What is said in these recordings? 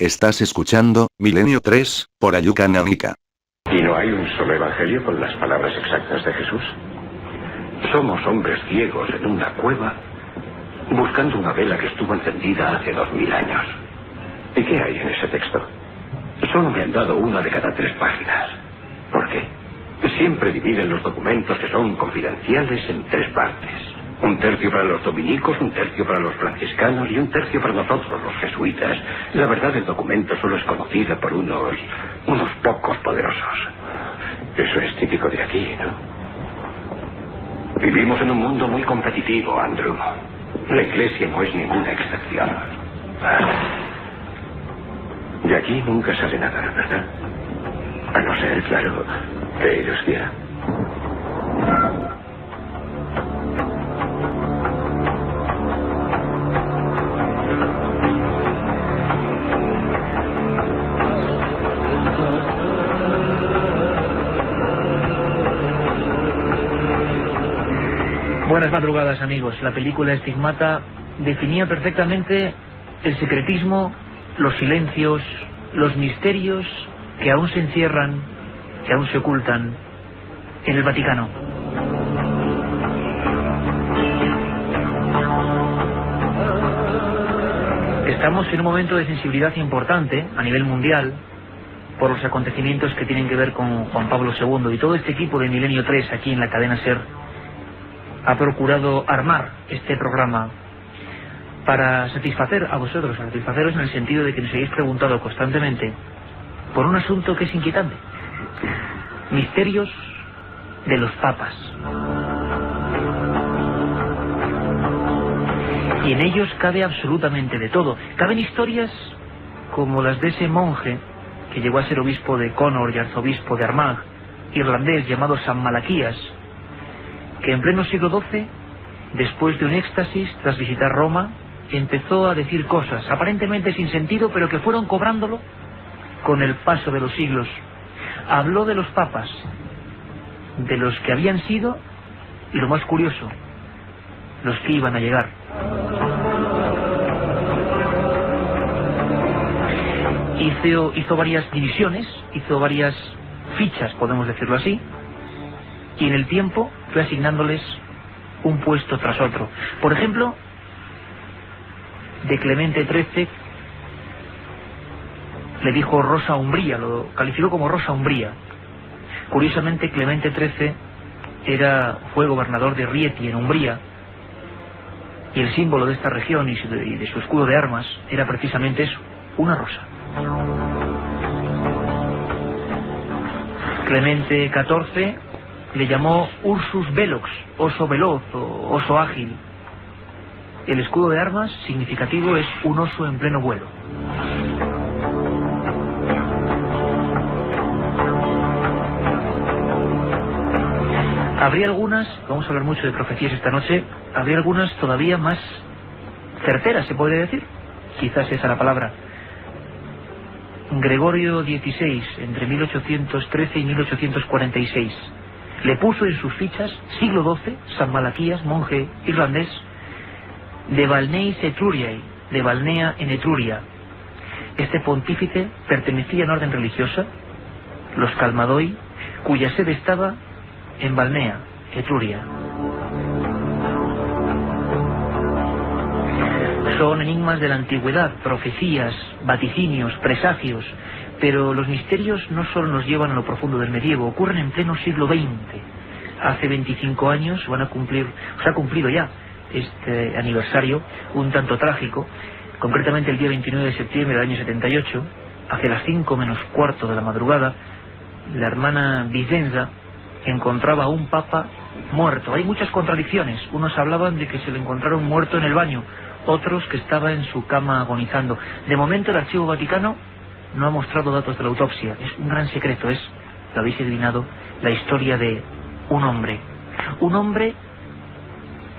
Estás escuchando Milenio 3, por Ayuka Nanika. ¿Y no hay un solo evangelio con las palabras exactas de Jesús? Somos hombres ciegos en una cueva buscando una vela que estuvo encendida hace 2000 años. ¿Y qué hay en ese texto? Solo me han dado una de cada 3 páginas. ¿Por qué? Siempre dividen los documentos que son confidenciales en 3 partes. 1/3 para los dominicos, 1/3 para los franciscanos y 1/3 para nosotros, los jesuitas. La verdad del documento solo es conocida por unos pocos poderosos. Eso es típico de aquí, ¿no? Vivimos en un mundo muy competitivo, Andrew. La iglesia no es ninguna excepción. De aquí nunca sale nada, ¿verdad? A no ser, claro, que ellos quieran. Buenas madrugadas, amigos. La película Estigmata definía perfectamente el secretismo, los silencios, los misterios que aún se encierran, que aún se ocultan en el Vaticano. Estamos en un momento de sensibilidad importante a nivel mundial por los acontecimientos que tienen que ver con Juan Pablo II, y todo este equipo de Milenio 3 aquí en la cadena SER ha procurado armar este programa para satisfacer a vosotros, satisfaceros en el sentido de que nos hayáis preguntado constantemente por un asunto que es inquietante: misterios de los papas. Y en ellos cabe absolutamente de todo. Caben historias como las de ese monje que llegó a ser obispo de Connor y arzobispo de Armagh, irlandés, llamado San Malaquías, que en pleno siglo XII, después de un éxtasis tras visitar Roma, empezó a decir cosas aparentemente sin sentido, pero que fueron cobrándolo con el paso de los siglos. Habló de los papas, de los que habían sido y, lo más curioso, los que iban a llegar. Hizo varias divisiones, hizo varias fichas, podemos decirlo así, y en el tiempo fue asignándoles un puesto tras otro. Por ejemplo, de Clemente XIII le dijo Rosa Umbría, lo calificó como Rosa Umbría. Curiosamente, Clemente XIII fue gobernador de Rieti, en Umbría, y el símbolo de esta región y de su escudo de armas era precisamente eso, una rosa. Clemente XIV le llamó Ursus Velox, oso veloz o oso ágil. El escudo de armas significativo es un oso en pleno vuelo. Habría algunas, vamos a hablar mucho de profecías esta noche, habría algunas todavía más certeras, se podría decir, quizás esa la palabra. Gregorio XVI, entre 1813 y 1846, le puso en sus fichas, siglo XII, San Malaquías, monje irlandés, de Balneis Etruriae, de Balnea en Etruria. Este pontífice pertenecía a una orden religiosa, los Calmadoi, cuya sede estaba en Balnea, Etruria. Son enigmas de la antigüedad, profecías, vaticinios, presagios, pero los misterios no solo nos llevan a lo profundo del medievo, ocurren en pleno siglo XX. Hace 25 años se ha cumplido ya este aniversario un tanto trágico, concretamente el día 29 de septiembre del año 78, hacia las 5 menos cuarto de la madrugada, la hermana Vicenza encontraba a un papa muerto. Hay muchas contradicciones. Unos hablaban de que se le encontraron muerto en el baño, otros que estaba en su cama agonizando. De momento el Archivo Vaticano no ha mostrado datos de la autopsia. Es un gran secreto, lo habéis adivinado, la historia de un hombre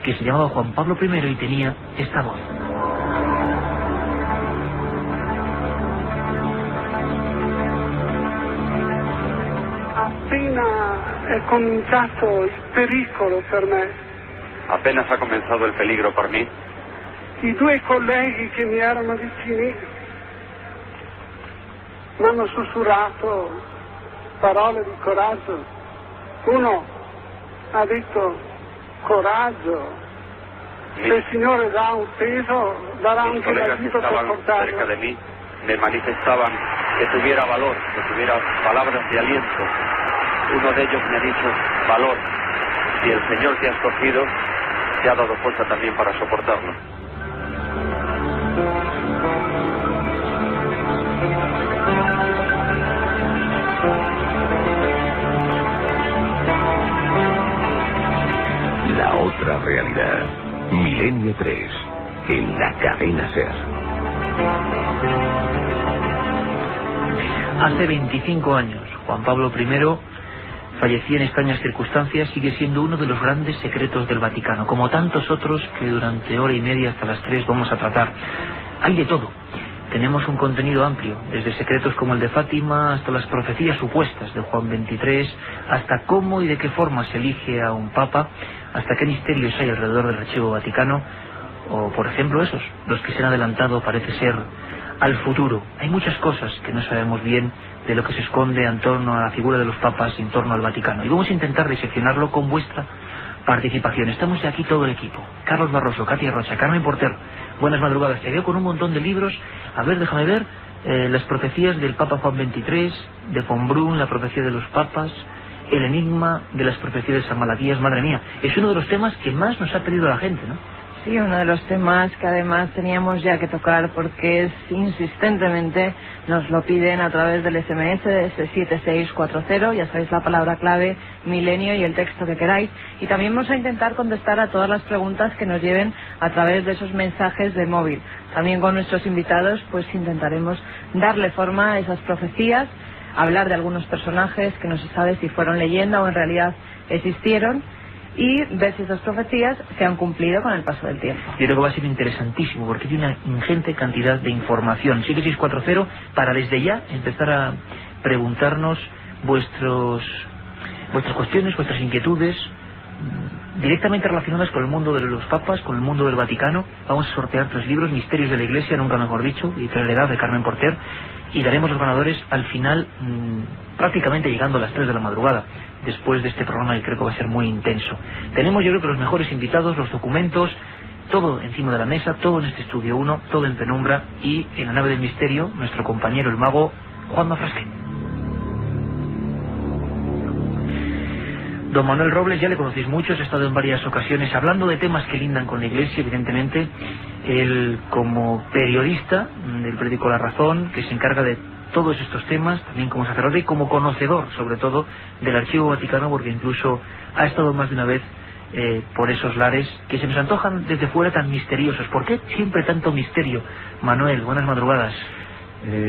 que se llamaba Juan Pablo I y tenía esta voz. Appena è cominciato il pericolo per me. Apenas ha comenzado el peligro por mí. I 2 colleghi che mi erano vicini mi hanno sussurrato parole di coraggio. Uno ha detto coraggio, se il Signore dà un peso, darà Mis anche colegas que l'aiuto per estaban cerca portarlo. de mí me manifestaban que tuviera valor, que tuviera palabras de aliento. Uno de ellos me ha dicho, valor, si el Señor te ha escogido, te ha dado fuerza también para soportarlo. La otra realidad. Milenio 3. En la cadena SER. Hace 25 años, Juan Pablo I fallecía en extrañas circunstancias. Sigue siendo uno de los grandes secretos del Vaticano, como tantos otros que durante hora y media hasta las 3 vamos a tratar. Hay de todo. Tenemos un contenido amplio, desde secretos como el de Fátima hasta las profecías supuestas de Juan XXIII, hasta cómo y de qué forma se elige a un papa, hasta qué misterios hay alrededor del Archivo Vaticano, o por ejemplo esos, los que se han adelantado parece ser al futuro. Hay muchas cosas que no sabemos bien de lo que se esconde en torno a la figura de los papas y en torno al Vaticano, y vamos a intentar diseccionarlo con vuestra participación. Estamos de aquí todo el equipo: Carlos Barroso, Katia Rocha, Carmen Porter. Buenas madrugadas. Te veo con un montón de libros. A ver, déjame ver. Las profecías del Papa Juan XXIII, de von Brunn, la profecía de los papas, el enigma de las profecías de San Malaquías. Madre mía, es uno de los temas que más nos ha pedido la gente, ¿no? Sí, uno de los temas que además teníamos ya que tocar porque es insistentemente nos lo piden a través del SMS de ese 7640, ya sabéis la palabra clave, milenio y el texto que queráis. Y también vamos a intentar contestar a todas las preguntas que nos lleven a través de esos mensajes de móvil. También con nuestros invitados pues intentaremos darle forma a esas profecías, hablar de algunos personajes que no se sabe si fueron leyenda o en realidad existieron, y ver si esas profecías se han cumplido con el paso del tiempo. Yo creo que va a ser interesantísimo porque tiene una ingente cantidad de información. 7640 para desde ya empezar a preguntarnos vuestras cuestiones, vuestras inquietudes directamente relacionadas con el mundo de los papas, con el mundo del Vaticano. Vamos a sortear 3 libros: Misterios de la Iglesia, nunca mejor dicho, y Edad, de Carmen Porter, y daremos los ganadores al final, prácticamente llegando a las 3 de la madrugada, después de este programa que creo que va a ser muy intenso. Tenemos, yo creo que los mejores invitados, los documentos, todo encima de la mesa, todo en este estudio 1, todo en penumbra, y en la nave del misterio, nuestro compañero el mago Juanma Frasquet. Don Manuel Robles, ya le conocéis mucho, ha estado en varias ocasiones hablando de temas que lindan con la Iglesia, evidentemente. Él, como periodista del periódico La Razón, que se encarga de todos estos temas, también como sacerdote y como conocedor, sobre todo, del Archivo Vaticano, porque incluso ha estado más de una vez por esos lares que se nos antojan desde fuera tan misteriosos. ¿Por qué siempre tanto misterio? Manuel, buenas madrugadas.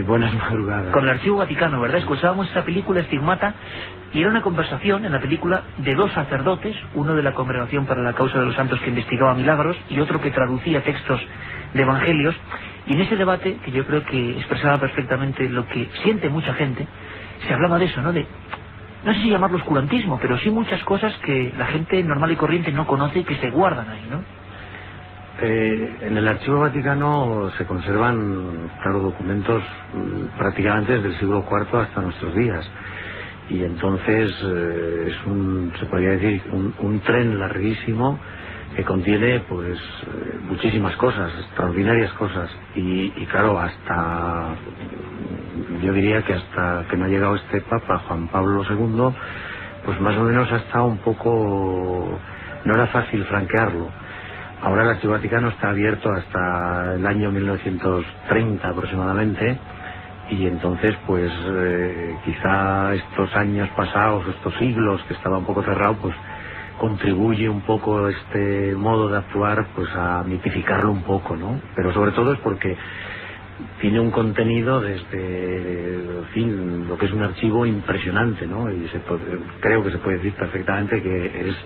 Buenas madrugadas. Con el Archivo Vaticano, ¿verdad? Escuchábamos esa película Estigmata y era una conversación en la película de 2 sacerdotes, uno de la Congregación para la Causa de los Santos que investigaba milagros y otro que traducía textos de evangelios, y en ese debate, que yo creo que expresaba perfectamente lo que siente mucha gente, se hablaba de eso, ¿no? De, no sé si llamarlo oscurantismo, pero sí muchas cosas que la gente normal y corriente no conoce y que se guardan ahí, ¿no? En el Archivo Vaticano se conservan, claro, documentos prácticamente desde el siglo IV hasta nuestros días. Y entonces se podría decir, un tren larguísimo que contiene pues muchísimas cosas, extraordinarias cosas. Y claro, yo diría que hasta que no ha llegado este Papa, Juan Pablo II, pues más o menos ha estado un poco... no era fácil franquearlo. Ahora el Archivo Vaticano está abierto hasta el año 1930 aproximadamente, y entonces pues quizá estos años pasados, estos siglos que estaba un poco cerrado, pues contribuye un poco este modo de actuar pues a mitificarlo un poco, ¿no? Pero sobre todo es porque tiene un contenido desde, en fin, lo que es un archivo impresionante, ¿no? Y creo que se puede decir perfectamente que es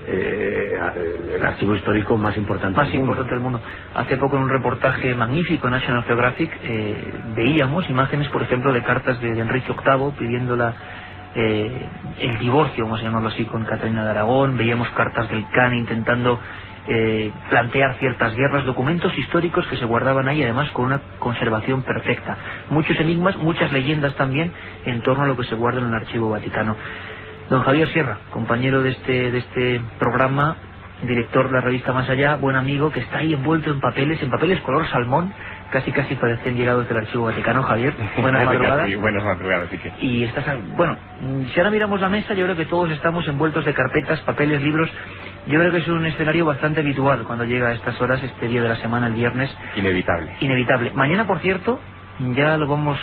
el archivo histórico más importante del mundo. Hace poco en un reportaje magnífico en National Geographic veíamos imágenes, por ejemplo, de cartas de Enrique VIII pidiendo el divorcio, vamos a llamarlo así, con Catalina de Aragón. Veíamos cartas del Can intentando plantear ciertas guerras, documentos históricos que se guardaban ahí, además con una conservación perfecta. Muchos enigmas, muchas leyendas también en torno a lo que se guarda en el Archivo Vaticano. Don Javier Sierra, compañero de este programa, director de la revista Más Allá, buen amigo, que está ahí envuelto en papeles color salmón, casi parecen llegados del Archivo Vaticano. Javier, buenas madrugadas. Sí, buenas madrugadas, sí que. Y estás, bueno, si ahora miramos la mesa, yo creo que todos estamos envueltos de carpetas, papeles, libros. Yo creo que es un escenario bastante habitual cuando llega a estas horas, este día de la semana, el viernes. Inevitable. Mañana, por cierto, ya lo vamos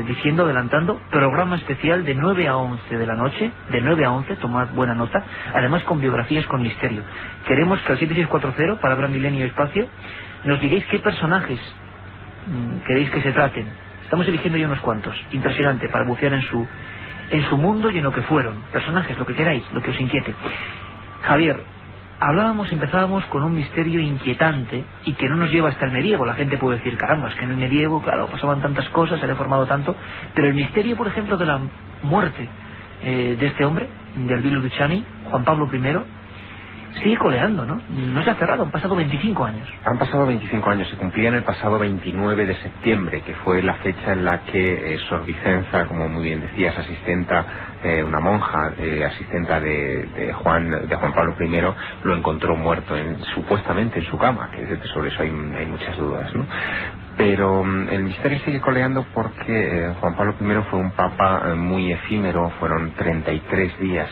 diciendo, adelantando, programa especial de 9 a 11 de la noche, de 9 a 11, tomad buena nota, además con biografías con misterio. Queremos que al 7640, palabra milenio espacio, nos digáis qué personajes queréis que se traten. Estamos eligiendo ya unos cuantos, impresionante, para bucear en su mundo y en lo que fueron. Personajes, lo que queráis, lo que os inquiete. Javier, empezábamos con un misterio inquietante y que no nos lleva hasta el medievo. La gente puede decir, caramba, es que en el medievo, claro, pasaban tantas cosas, se había formado tanto, pero el misterio, por ejemplo, de la muerte de este hombre, de Albino Luciani, Juan Pablo I, sigue coleando, ¿no? No se ha cerrado, han pasado 25 años. Han pasado 25 años, se cumplían el pasado 29 de septiembre, que fue la fecha en la que Sor Vicenza, como muy bien decías, asistenta, una monja, asistenta de Juan Pablo I, lo encontró muerto, supuestamente en su cama, que sobre eso hay muchas dudas, ¿no? Pero el misterio sigue coleando porque Juan Pablo I fue un papa muy efímero, fueron 33 días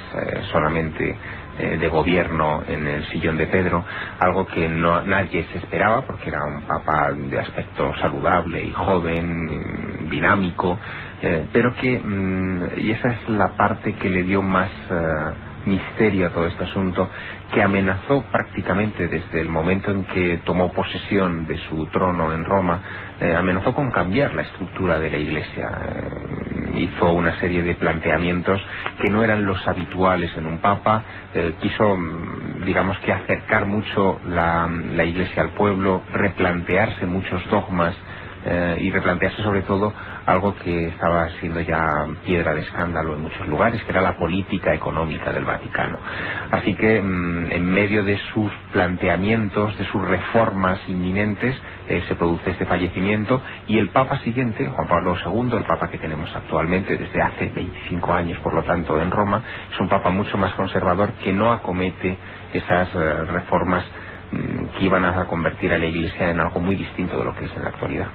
solamente de gobierno en el sillón de Pedro, algo que nadie se esperaba porque era un papa de aspecto saludable y joven, dinámico, pero que, y esa es la parte que le dio más misterio a todo este asunto, que amenazó prácticamente desde el momento en que tomó posesión de su trono en Roma, amenazó con cambiar la estructura de la Iglesia. Hizo una serie de planteamientos que no eran los habituales en un papa, quiso, digamos que acercar mucho la Iglesia al pueblo, replantearse muchos dogmas, y replantearse sobre todo algo que estaba siendo ya piedra de escándalo en muchos lugares, que era la política económica del Vaticano. Así que en medio de sus planteamientos, de sus reformas inminentes, se produce este fallecimiento, y el Papa siguiente, Juan Pablo II, el Papa que tenemos actualmente desde hace 25 años, por lo tanto, en Roma, es un Papa mucho más conservador, que no acomete esas reformas que iban a convertir a la Iglesia en algo muy distinto de lo que es en la actualidad.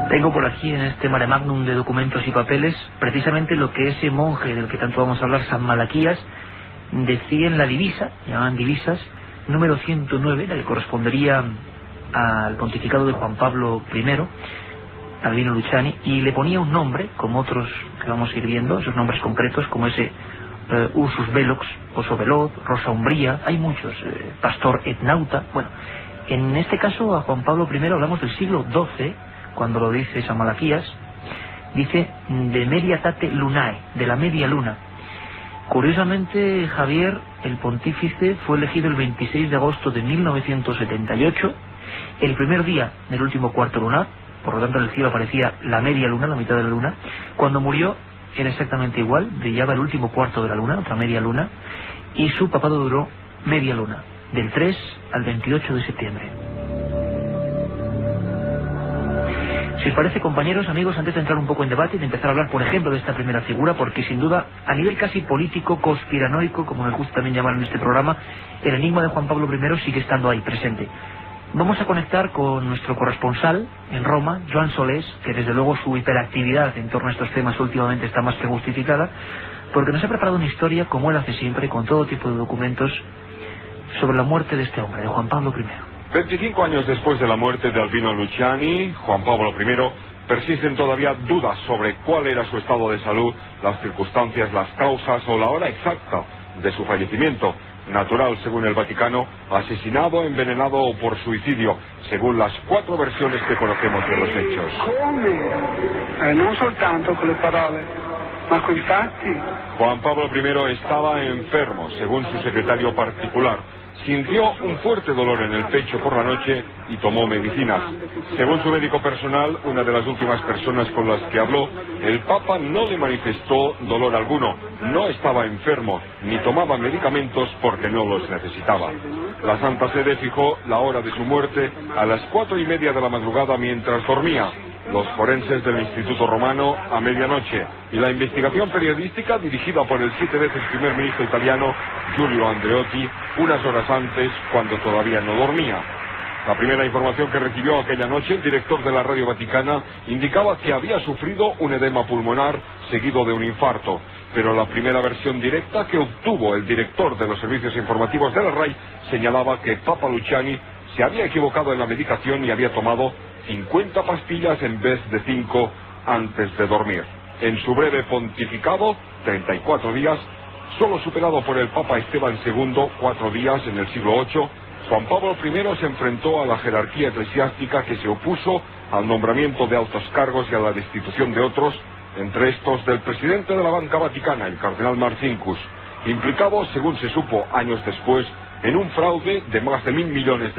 Tengo por aquí en este mare magnum de documentos y papeles precisamente lo que ese monje del que tanto vamos a hablar, San Malaquías, decía en la divisa, llamaban divisas, número 109, la que correspondería al pontificado de Juan Pablo I, Albino Luciani, y le ponía un nombre, como otros que vamos a ir viendo, esos nombres concretos, como ese Ursus Velox, Oso Veloz, Rosa Umbría, hay muchos, Pastor et Nauta. Bueno, en este caso a Juan Pablo I hablamos del siglo XII, cuando lo dice San Malaquías, dice de Mediatate Lunae, de la media luna. Curiosamente, Javier, el pontífice, fue elegido el 26 de agosto de 1978, el primer día del último cuarto lunar, por lo tanto en el cielo aparecía la media luna, la mitad de la luna. Cuando murió era exactamente igual, brillaba el último cuarto de la luna, otra media luna, y su papado duró media luna, del 3 al 28 de septiembre. Si os parece, compañeros, amigos, antes de entrar un poco en debate y de empezar a hablar, por ejemplo, de esta primera figura, porque sin duda, a nivel casi político, conspiranoico, como nos gusta también llamar en este programa, el enigma de Juan Pablo I sigue estando ahí, presente. Vamos a conectar con nuestro corresponsal en Roma, Joan Solés, que desde luego su hiperactividad en torno a estos temas últimamente está más que justificada, porque nos ha preparado una historia, como él hace siempre, con todo tipo de documentos, sobre la muerte de este hombre, de Juan Pablo I. 25 años después de la muerte de Albino Luciani, Juan Pablo I, persisten todavía dudas sobre cuál era su estado de salud, las circunstancias, las causas o la hora exacta de su fallecimiento. Natural, según el Vaticano, asesinado, envenenado o por suicidio, según las 4 versiones que conocemos de los hechos. Come? Non soltanto con le parole, ma con i fatti. Juan Pablo I estaba enfermo, según su secretario particular. Sintió un fuerte dolor en el pecho por la noche y tomó medicinas. Según su médico personal, una de las últimas personas con las que habló, el Papa no le manifestó dolor alguno, no estaba enfermo, ni tomaba medicamentos porque no los necesitaba. La Santa Sede fijó la hora de su muerte a las 4:30 de la madrugada mientras dormía, los forenses del Instituto Romano a medianoche, y la investigación periodística dirigida por el 7 veces primer ministro italiano Giulio Andreotti unas horas antes, cuando todavía no dormía. La primera información que recibió aquella noche el director de la Radio Vaticana indicaba que había sufrido un edema pulmonar seguido de un infarto, pero la primera versión directa que obtuvo el director de los servicios informativos de la RAI señalaba que Papa Luciani se había equivocado en la medicación y había tomado 50 pastillas en vez de 5 antes de dormir. En su breve pontificado, 34 días, solo superado por el Papa Esteban II, 4 días en el siglo VIII, Juan Pablo I se enfrentó a la jerarquía eclesiástica que se opuso al nombramiento de altos cargos y a la destitución de otros, entre estos del presidente de la Banca Vaticana, el cardenal Marcinkus, implicado, según se supo años después, en un fraude de más de $1.000 millones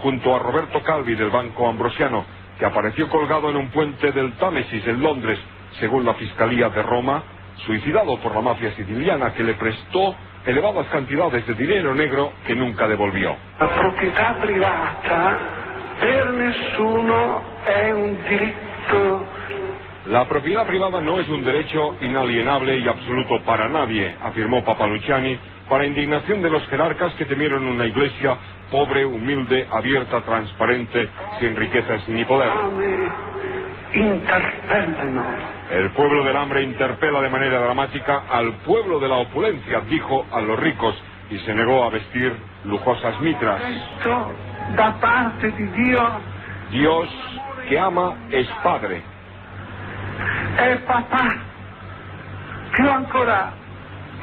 junto a Roberto Calvi del Banco Ambrosiano, que apareció colgado en un puente del Támesis en Londres, según la Fiscalía de Roma, suicidado por la mafia siciliana que le prestó elevadas cantidades de dinero negro que nunca devolvió. La proprietà privata per nessuno è un diritto. La propiedad privada no es un derecho inalienable y absoluto para nadie, afirmó Papa Luciani, para indignación de los jerarcas que temieron una iglesia pobre, humilde, abierta, transparente, sin riquezas ni poder. El pueblo del hambre interpela de manera dramática al pueblo de la opulencia, dijo a los ricos, y se negó a vestir lujosas mitras. Esto da parte di Dio. Dios, que ama, es Padre. È papà. Più ancora,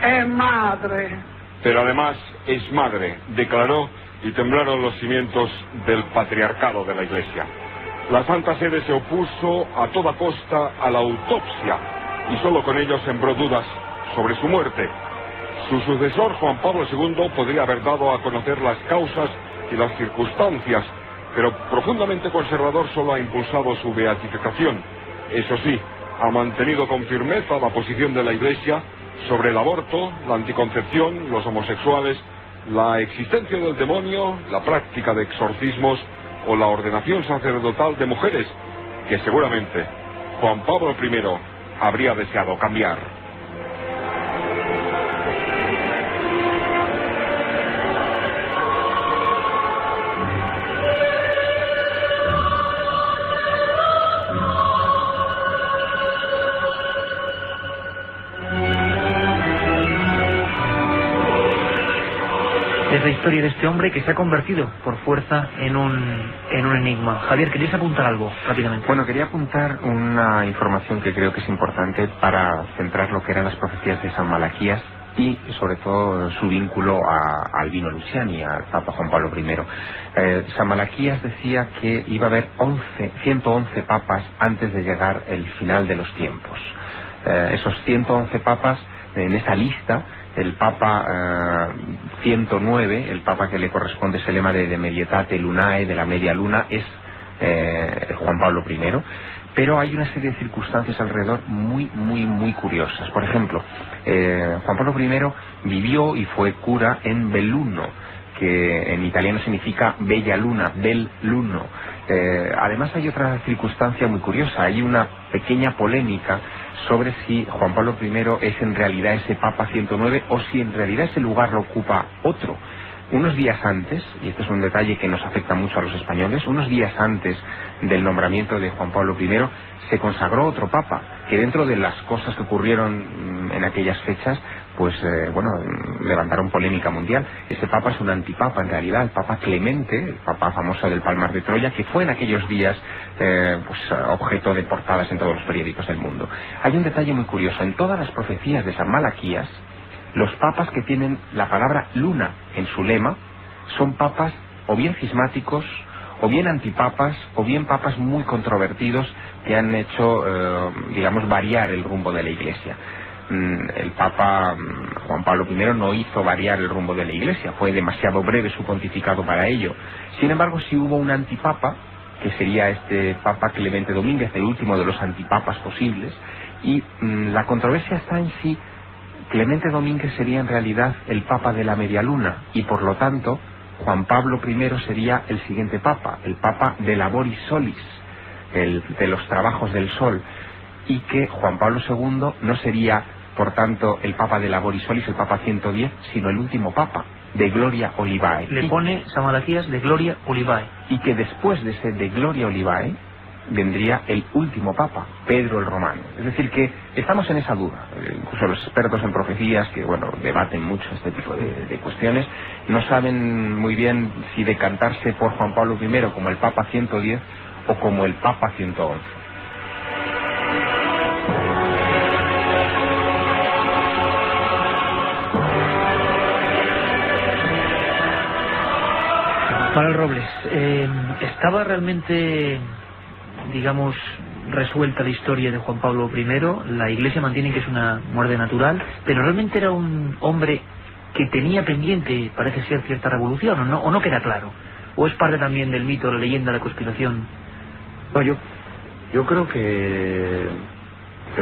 è madre. Pero además es madre, declaró, y temblaron los cimientos del patriarcado de la Iglesia. La Santa Sede se opuso a toda costa a la autopsia y solo con ello sembró dudas sobre su muerte. Su sucesor, Juan Pablo II, podría haber dado a conocer las causas y las circunstancias, pero profundamente conservador solo ha impulsado su beatificación. Eso sí, ha mantenido con firmeza la posición de la Iglesia sobre el aborto, la anticoncepción, los homosexuales, la existencia del demonio, la práctica de exorcismos o la ordenación sacerdotal de mujeres, que seguramente Juan Pablo I habría deseado cambiar. Es la historia de este hombre que se ha convertido por fuerza en un enigma. Javier, ¿querías apuntar algo rápidamente? Bueno, quería apuntar una información que creo que es importante para centrar lo que eran las profecías de San Malaquías y sobre todo su vínculo a Albino Luciani, al Papa Juan Pablo I. San Malaquías decía que iba a haber 111 papas antes de llegar el final de los tiempos. Esos 111 papas, en esa lista, el Papa 109, el Papa que le corresponde ese lema de Medietate Lunae, de la media luna, es Juan Pablo I. Pero hay una serie de circunstancias alrededor muy curiosas. Por ejemplo, Juan Pablo I vivió y fue cura en Belluno, que en italiano significa bella luna, bel luno. Además hay otra circunstancia muy curiosa, hay una pequeña polémica sobre si Juan Pablo I es en realidad ese Papa 109 o si en realidad ese lugar lo ocupa otro. Unos días antes, y este es un detalle que nos afecta mucho a los españoles, unos días antes del nombramiento de Juan Pablo I se consagró otro Papa, que dentro de las cosas que ocurrieron en aquellas fechas, pues levantaron polémica mundial. Ese Papa es un antipapa en realidad, el Papa Clemente, el Papa famoso del Palmar de Troya, que fue en aquellos días objeto de portadas en todos los periódicos del mundo. Hay un detalle muy curioso, en todas las profecías de San Malaquías, los papas que tienen la palabra luna en su lema son papas o bien cismáticos, o bien antipapas, o bien papas muy controvertidos que han hecho, variar el rumbo de la Iglesia. el Papa Juan Pablo I no hizo variar el rumbo de la Iglesia, fue demasiado breve su pontificado para ello. Sin embargo, sí hubo un antipapa, que sería este Papa Clemente Domínguez, el último de los antipapas posibles, y la controversia está en si Clemente Domínguez sería en realidad el Papa de la Media Luna, y por lo tanto Juan Pablo I sería el siguiente Papa, el Papa de Laboris Solis, de los trabajos del sol, y que Juan Pablo II no sería, por tanto, el Papa de Laboris Solis, el Papa 110, sino el último Papa, de Gloria Olivae. Le pone San Malaquías de Gloria Olivae. Y que después de ese de Gloria Olivae vendría el último Papa, Pedro el Romano. Es decir, que estamos en esa duda. Incluso los expertos en profecías, que bueno, debaten mucho este tipo de cuestiones, no saben muy bien si decantarse por Juan Pablo I como el Papa 110 o como el Papa 111. Manuel Robles, ¿estaba realmente, digamos, resuelta la historia de Juan Pablo I? La Iglesia mantiene que es una muerte natural, pero realmente era un hombre que tenía pendiente, parece ser, cierta revolución, ¿o no queda claro? ¿O es parte también del mito, la leyenda, la conspiración? No, yo creo que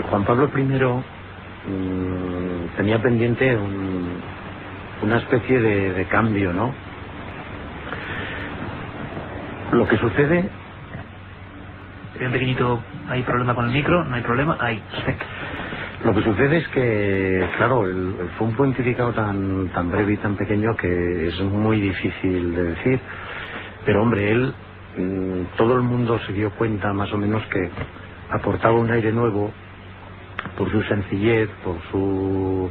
Juan Pablo I tenía pendiente una especie de cambio, ¿no? Lo que sucede... Un pequeñito, ¿hay problema con el micro? ¿No hay problema? Ahí, perfecto. Lo que sucede es que, claro, fue un pontificado tan breve y tan pequeño que es muy difícil de decir. Pero, hombre, él, todo el mundo se dio cuenta más o menos que aportaba un aire nuevo por su sencillez, por su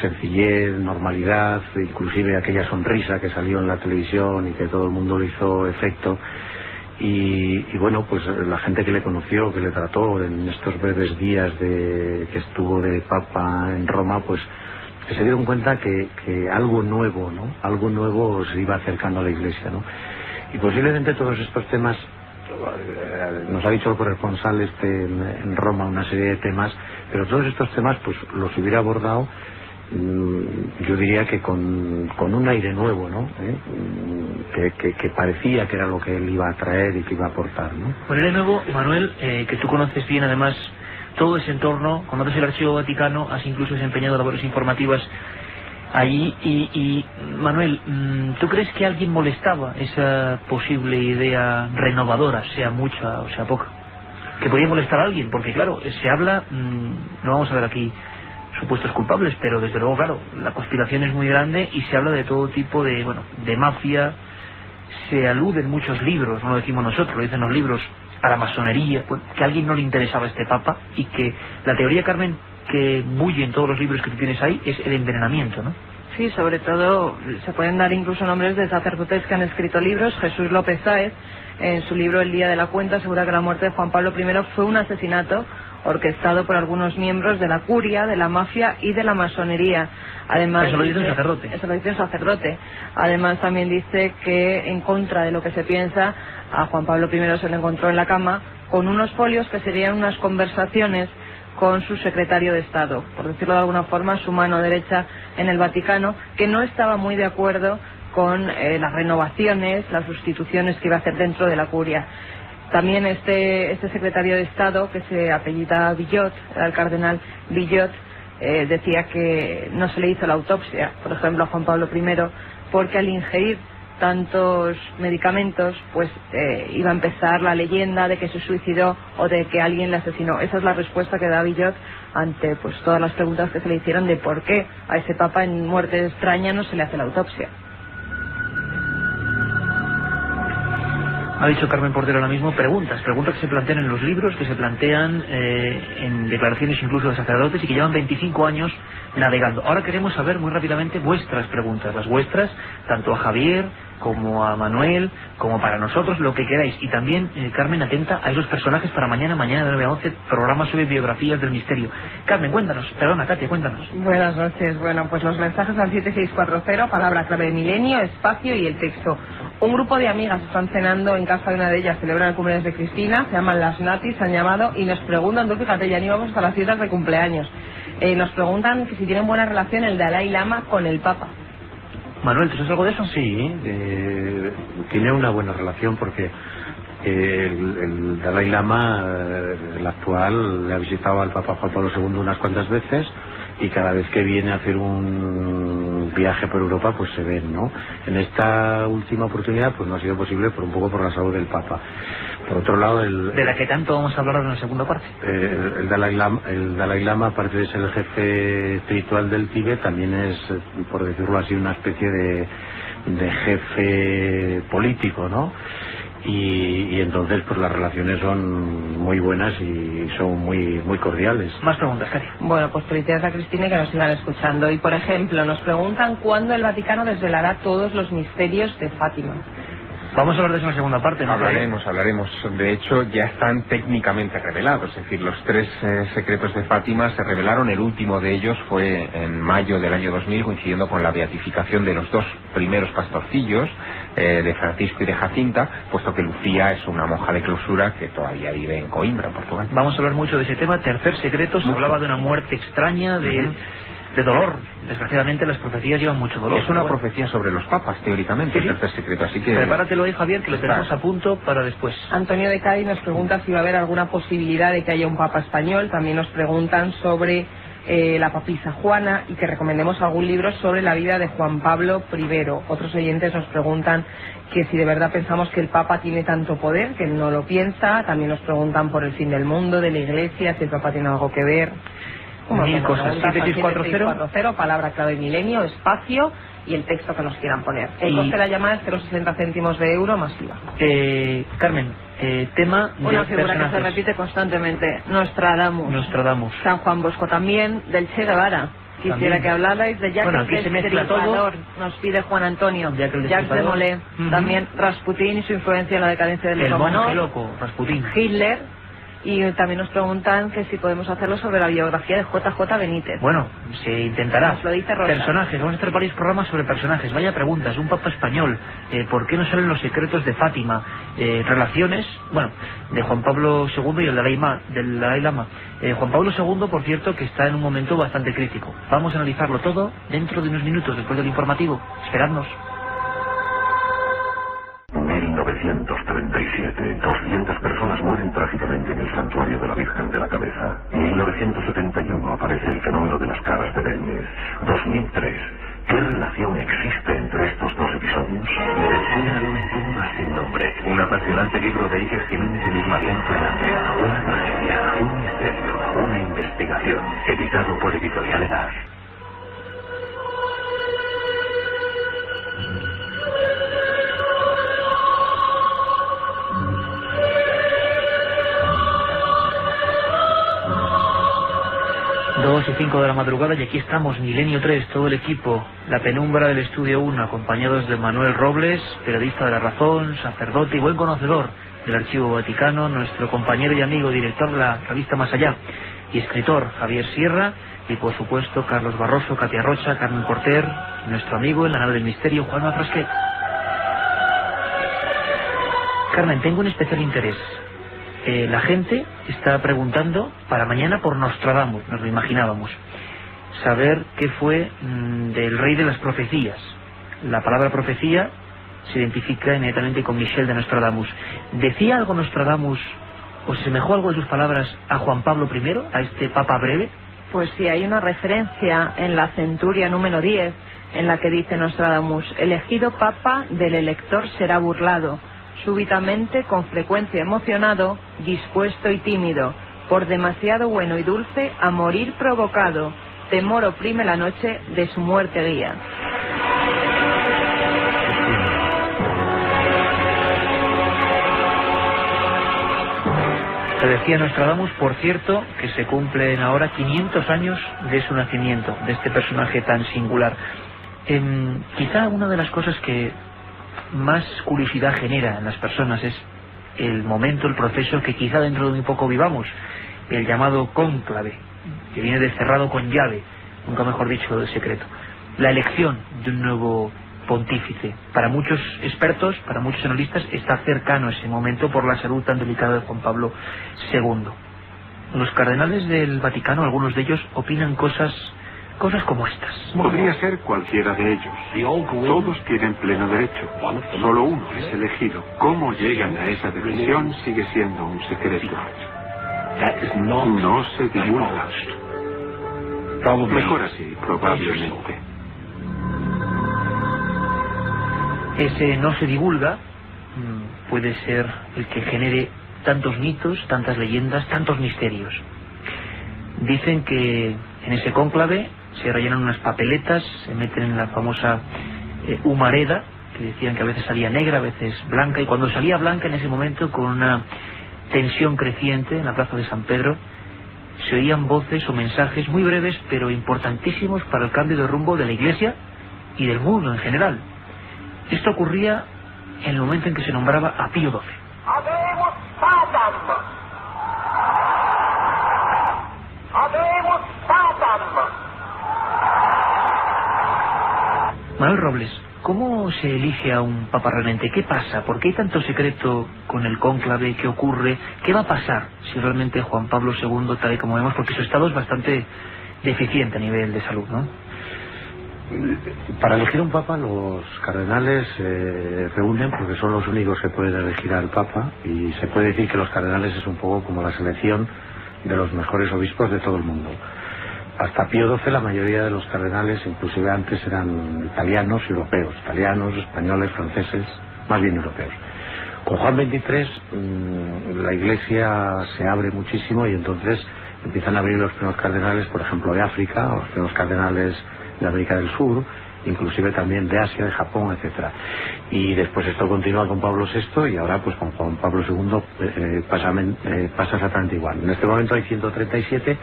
sencillez, normalidad, inclusive aquella sonrisa que salió en la televisión y que todo el mundo le hizo efecto. Y bueno, pues la gente que le conoció, que le trató en estos breves días que estuvo de Papa en Roma, pues que se dieron cuenta que algo nuevo, ¿no? Algo nuevo se iba acercando a la Iglesia, ¿no? Y posiblemente todos estos temas, nos ha dicho el corresponsal en Roma una serie de temas, pero todos estos temas pues los hubiera abordado, yo diría que con un aire nuevo, ¿no? Que parecía que era lo que él iba a traer y que iba a aportar, ¿no? Con aire nuevo, Manuel, que tú conoces bien además todo ese entorno, conoces el Archivo Vaticano, has incluso desempeñado labores informativas allí, y Manuel, ¿tú crees que alguien molestaba esa posible idea renovadora, sea mucha o sea poca? Que podía molestar a alguien, porque claro, se habla, no vamos a ver aquí supuestos culpables, pero desde luego, claro, la conspiración es muy grande y se habla de todo tipo de mafia, se aluden muchos libros, no lo decimos nosotros, lo dicen los libros, a la masonería, pues, que a alguien no le interesaba este Papa, y que la teoría, Carmen, que bulle en todos los libros que tú tienes ahí es el envenenamiento, ¿no? Sí, sobre todo se pueden dar incluso nombres de sacerdotes que han escrito libros. Jesús López Sáez, en su libro El Día de la Cuenta, asegura que la muerte de Juan Pablo I fue un asesinato orquestado por algunos miembros de la curia, de la mafia y de la masonería. Además, eso lo dice un sacerdote. Eso lo dice un sacerdote. Además, también dice que, en contra de lo que se piensa, a Juan Pablo I se le encontró en la cama con unos folios que serían unas conversaciones con su secretario de Estado, por decirlo de alguna forma, su mano derecha en el Vaticano, que no estaba muy de acuerdo con las renovaciones, las sustituciones que iba a hacer dentro de la curia. También este secretario de Estado, que se apellida Villot, era el cardenal Villot, decía que no se le hizo la autopsia, por ejemplo, a Juan Pablo I, porque al ingerir tantos medicamentos, pues iba a empezar la leyenda de que se suicidó o de que alguien le asesinó. Esa es la respuesta que da Villot ante pues todas las preguntas que se le hicieron de por qué a ese Papa en muerte extraña no se le hace la autopsia. Ha dicho Carmen Portero ahora mismo, preguntas que se plantean en los libros, que se plantean en declaraciones incluso de sacerdotes y que llevan 25 años navegando. Ahora queremos saber muy rápidamente vuestras preguntas, las vuestras, tanto a Javier como a Manuel, como para nosotros, lo que queráis. Y también, Carmen, atenta a esos personajes para mañana de 9 a 11, programa sobre biografías del misterio. Carmen, cuéntanos, perdona, Katia, cuéntanos. Buenas noches. Bueno, pues los mensajes al 7640, palabra clave de milenio, espacio y el texto Un grupo de amigas están cenando en casa de una de ellas, celebran el cumpleaños de Cristina, se llaman las Natis, se han llamado y nos preguntan, tú fíjate, ya ni vamos hasta las fiestas de cumpleaños, nos preguntan que si tienen buena relación el Dalai Lama con el Papa. Manuel, ¿tú sabes algo de eso? Sí, tiene una buena relación porque el Dalai Lama, el actual, le ha visitado al Papa Juan Pablo II unas cuantas veces y cada vez que viene a hacer un viaje por Europa pues se ven, ¿no? En esta última oportunidad pues no ha sido posible un poco por la salud del Papa. Por otro lado, de la que tanto vamos a hablar en la segunda parte. El Dalai Lama, aparte de ser el jefe espiritual del Tíbet, también es, por decirlo así, una especie de jefe político, ¿no? Y entonces pues las relaciones son muy buenas y son muy cordiales. Más preguntas, Katy. Bueno, pues felicidades a Cristina y que nos sigan escuchando. Y por ejemplo, nos preguntan cuándo el Vaticano desvelará todos los misterios de Fátima. Vamos a hablar de eso en la segunda parte, ¿no? Hablaremos. De hecho, ya están técnicamente revelados. Es decir, los 3 secretos de Fátima se revelaron. El último de ellos fue en mayo del año 2000, coincidiendo con la beatificación de los 2 primeros pastorcillos, de Francisco y de Jacinta, puesto que Lucía es una monja de clausura que todavía vive en Coimbra, en Portugal. Vamos a hablar mucho de ese tema. Tercer secreto, se hablaba de una muerte extraña, de dolor. Desgraciadamente las profecías llevan mucho dolor. Es una profecía sobre los papas, teóricamente, el tercer secreto, así que... Prepáratelo ahí, Javier, que lo tenemos a punto para después. Antonio de Cádiz nos pregunta si va a haber alguna posibilidad de que haya un papa español. También nos preguntan sobre la papisa Juana y que recomendemos algún libro sobre la vida de Juan Pablo I. Otros oyentes nos preguntan que si de verdad pensamos que el Papa tiene tanto poder, que no lo piensa. También nos preguntan por el fin del mundo, de la Iglesia, si el Papa tiene algo que ver. 1000 cosas. 7640, palabra clave milenio, espacio y el texto que nos quieran poner. El coste de la llamada es 0,60 céntimos de euro más IVA. Carmen, tema de una figura personajes que se repite constantemente, Nostradamus. San Juan Bosco también, del Che Guevara. Quisiera que hablarais de Jacques el Destripador, nos pide Juan Antonio. Jacques de Molay, también Rasputín y su influencia en la decadencia del monje loco, Rasputín. Hitler. Y también nos preguntan que si podemos hacerlo sobre la biografía de JJ Benítez. Bueno, se intentará. Nos lo dice Rosa. Personajes, vamos a hacer varios programas sobre personajes. Vaya preguntas, un papa español, ¿por qué no salen los secretos de Fátima? Relaciones, bueno, de Juan Pablo II y el Dalai Lama. Juan Pablo II, por cierto, que está en un momento bastante crítico. Vamos a analizarlo todo dentro de unos minutos, después del informativo. Esperadnos. 1937, 200 personas mueren trágicamente en el santuario de la Virgen de la Cabeza. 1971 aparece el fenómeno de las caras de Belmez. 2003, ¿qué relación existe entre estos 2 episodios? Descubre una aventura sin nombre. Un apasionante libro de Iker Jiménez y Luis Mariano Fernández. Una tragedia, un misterio, una investigación. Editado por Editorial Edad. Y 5 de la madrugada y aquí estamos, Milenio 3, todo el equipo, la penumbra del Estudio 1, acompañados de Manuel Robles, periodista de La Razón, sacerdote y buen conocedor del Archivo Vaticano, nuestro compañero y amigo, director de la revista Más Allá, y escritor Javier Sierra, y por supuesto Carlos Barroso, Katia Rocha, Carmen Porter, nuestro amigo en la nave del misterio, Juanma Frasquet. Carmen, tengo un especial interés. La gente está preguntando para mañana por Nostradamus, nos lo imaginábamos. Saber qué fue del rey de las profecías. La palabra profecía se identifica inmediatamente con Michel de Nostradamus. ¿Decía algo Nostradamus o se semejó algo de sus palabras a Juan Pablo I, a este papa breve? Pues sí, hay una referencia en la centuria número 10 en la que dice Nostradamus: elegido papa del elector será burlado, súbitamente, con frecuencia emocionado, dispuesto y tímido, por demasiado bueno y dulce, a morir provocado, temor oprime la noche, de su muerte guía. Se decía Nostradamus, por cierto, que se cumplen ahora 500 años de su nacimiento, de este personaje tan singular. Quizá una de las cosas que más curiosidad genera en las personas es el momento, el proceso que quizá dentro de muy poco vivamos, el llamado cónclave, que viene de cerrado con llave, nunca mejor dicho, de secreto, la elección de un nuevo pontífice. Para muchos expertos, para muchos analistas, está cercano ese momento por la salud tan delicada de Juan Pablo II. Los cardenales del Vaticano, algunos de ellos, opinan cosas como estas. Podría ser cualquiera de ellos. Todos tienen pleno derecho. Solo uno es elegido. Cómo llegan a esa decisión sigue siendo un secreto. No se divulga. Mejor así, probablemente. Ese no se divulga puede ser el que genere tantos mitos, tantas leyendas, tantos misterios. Dicen que en ese cónclave se rellenan unas papeletas, se meten en la famosa humareda, que decían que a veces salía negra, a veces blanca, y cuando salía blanca, en ese momento, con una tensión creciente en la plaza de San Pedro, se oían voces o mensajes muy breves pero importantísimos para el cambio de rumbo de la Iglesia y del mundo en general. Esto ocurría en el momento en que se nombraba a Pío XII. Habemus Patam. Habemus Patam. Manuel Robles, ¿cómo se elige a un papa realmente? ¿Qué pasa? ¿Por qué hay tanto secreto con el cónclave? ¿Qué ocurre? ¿Qué va a pasar si realmente Juan Pablo II, tal y como vemos, porque su estado es bastante deficiente a nivel de salud, ¿no? Para elegir un papa, los cardenales se reúnen porque son los únicos que pueden elegir al papa, y se puede decir que los cardenales es un poco como la selección de los mejores obispos de todo el mundo. Hasta Pío XII la mayoría de los cardenales, inclusive antes, eran italianos y europeos, italianos, españoles, franceses, más bien europeos. Con Juan XXIII la Iglesia se abre muchísimo y entonces empiezan a abrir los primeros cardenales, por ejemplo, de África, o los primeros cardenales de América del Sur, inclusive también de Asia, de Japón, etcétera. Y después esto continúa con Pablo VI, y ahora pues con Juan Pablo II pasa exactamente igual. En este momento hay 137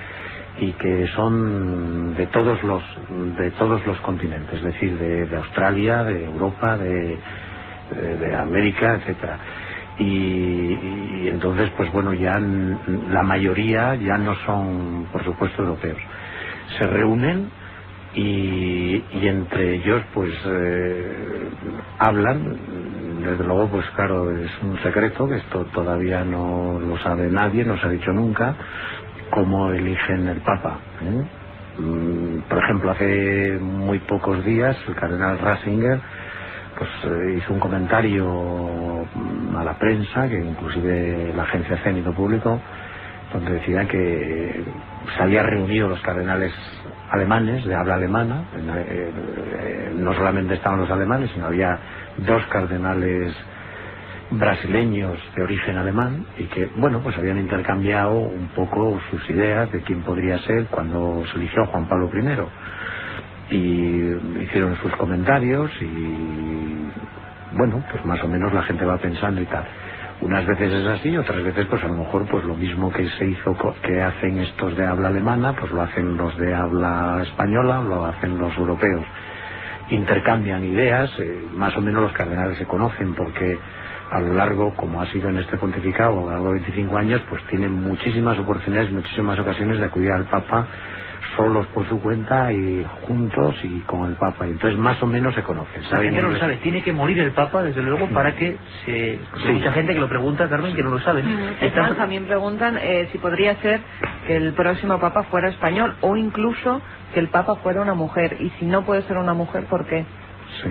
y que son de todos los continentes, es decir, de Australia, de Europa, de América, etcétera. Y entonces pues bueno, ya la mayoría ya no son, por supuesto, europeos. Se reúnen y entre ellos pues hablan. Desde luego, pues claro, es un secreto, que esto todavía no lo sabe nadie, no se ha dicho nunca, cómo eligen el papa, Por ejemplo, hace muy pocos días el cardenal Ratzinger pues hizo un comentario a la prensa, que inclusive la agencia CEN hizo público, donde decía que se habían reunido los cardenales alemanes, de habla alemana, no solamente estaban los alemanes, sino había dos cardenales brasileños de origen alemán, y que, bueno, pues habían intercambiado un poco sus ideas de quién podría ser cuando se eligió a Juan Pablo I, y hicieron sus comentarios, y bueno, pues más o menos la gente va pensando y tal. Unas veces es así, otras veces pues a lo mejor pues lo mismo que se hizo, que hacen estos de habla alemana, pues lo hacen los de habla española, lo hacen los europeos. Intercambian ideas, más o menos los cardenales se conocen, porque a lo largo, como ha sido en este pontificado, a lo largo de 25 años, pues tienen muchísimas oportunidades, muchísimas ocasiones de acudir al Papa solos por su cuenta y juntos y con el Papa, y entonces más o menos se conocen. La gente no lo sabe, tiene que morir el Papa, desde luego, para que se... Sí. Hay mucha gente que lo pregunta, Carmen, que no lo sabe. También preguntan si podría ser que el próximo Papa fuera español, o incluso que el Papa fuera una mujer, y si no puede ser una mujer, ¿por qué? Sí,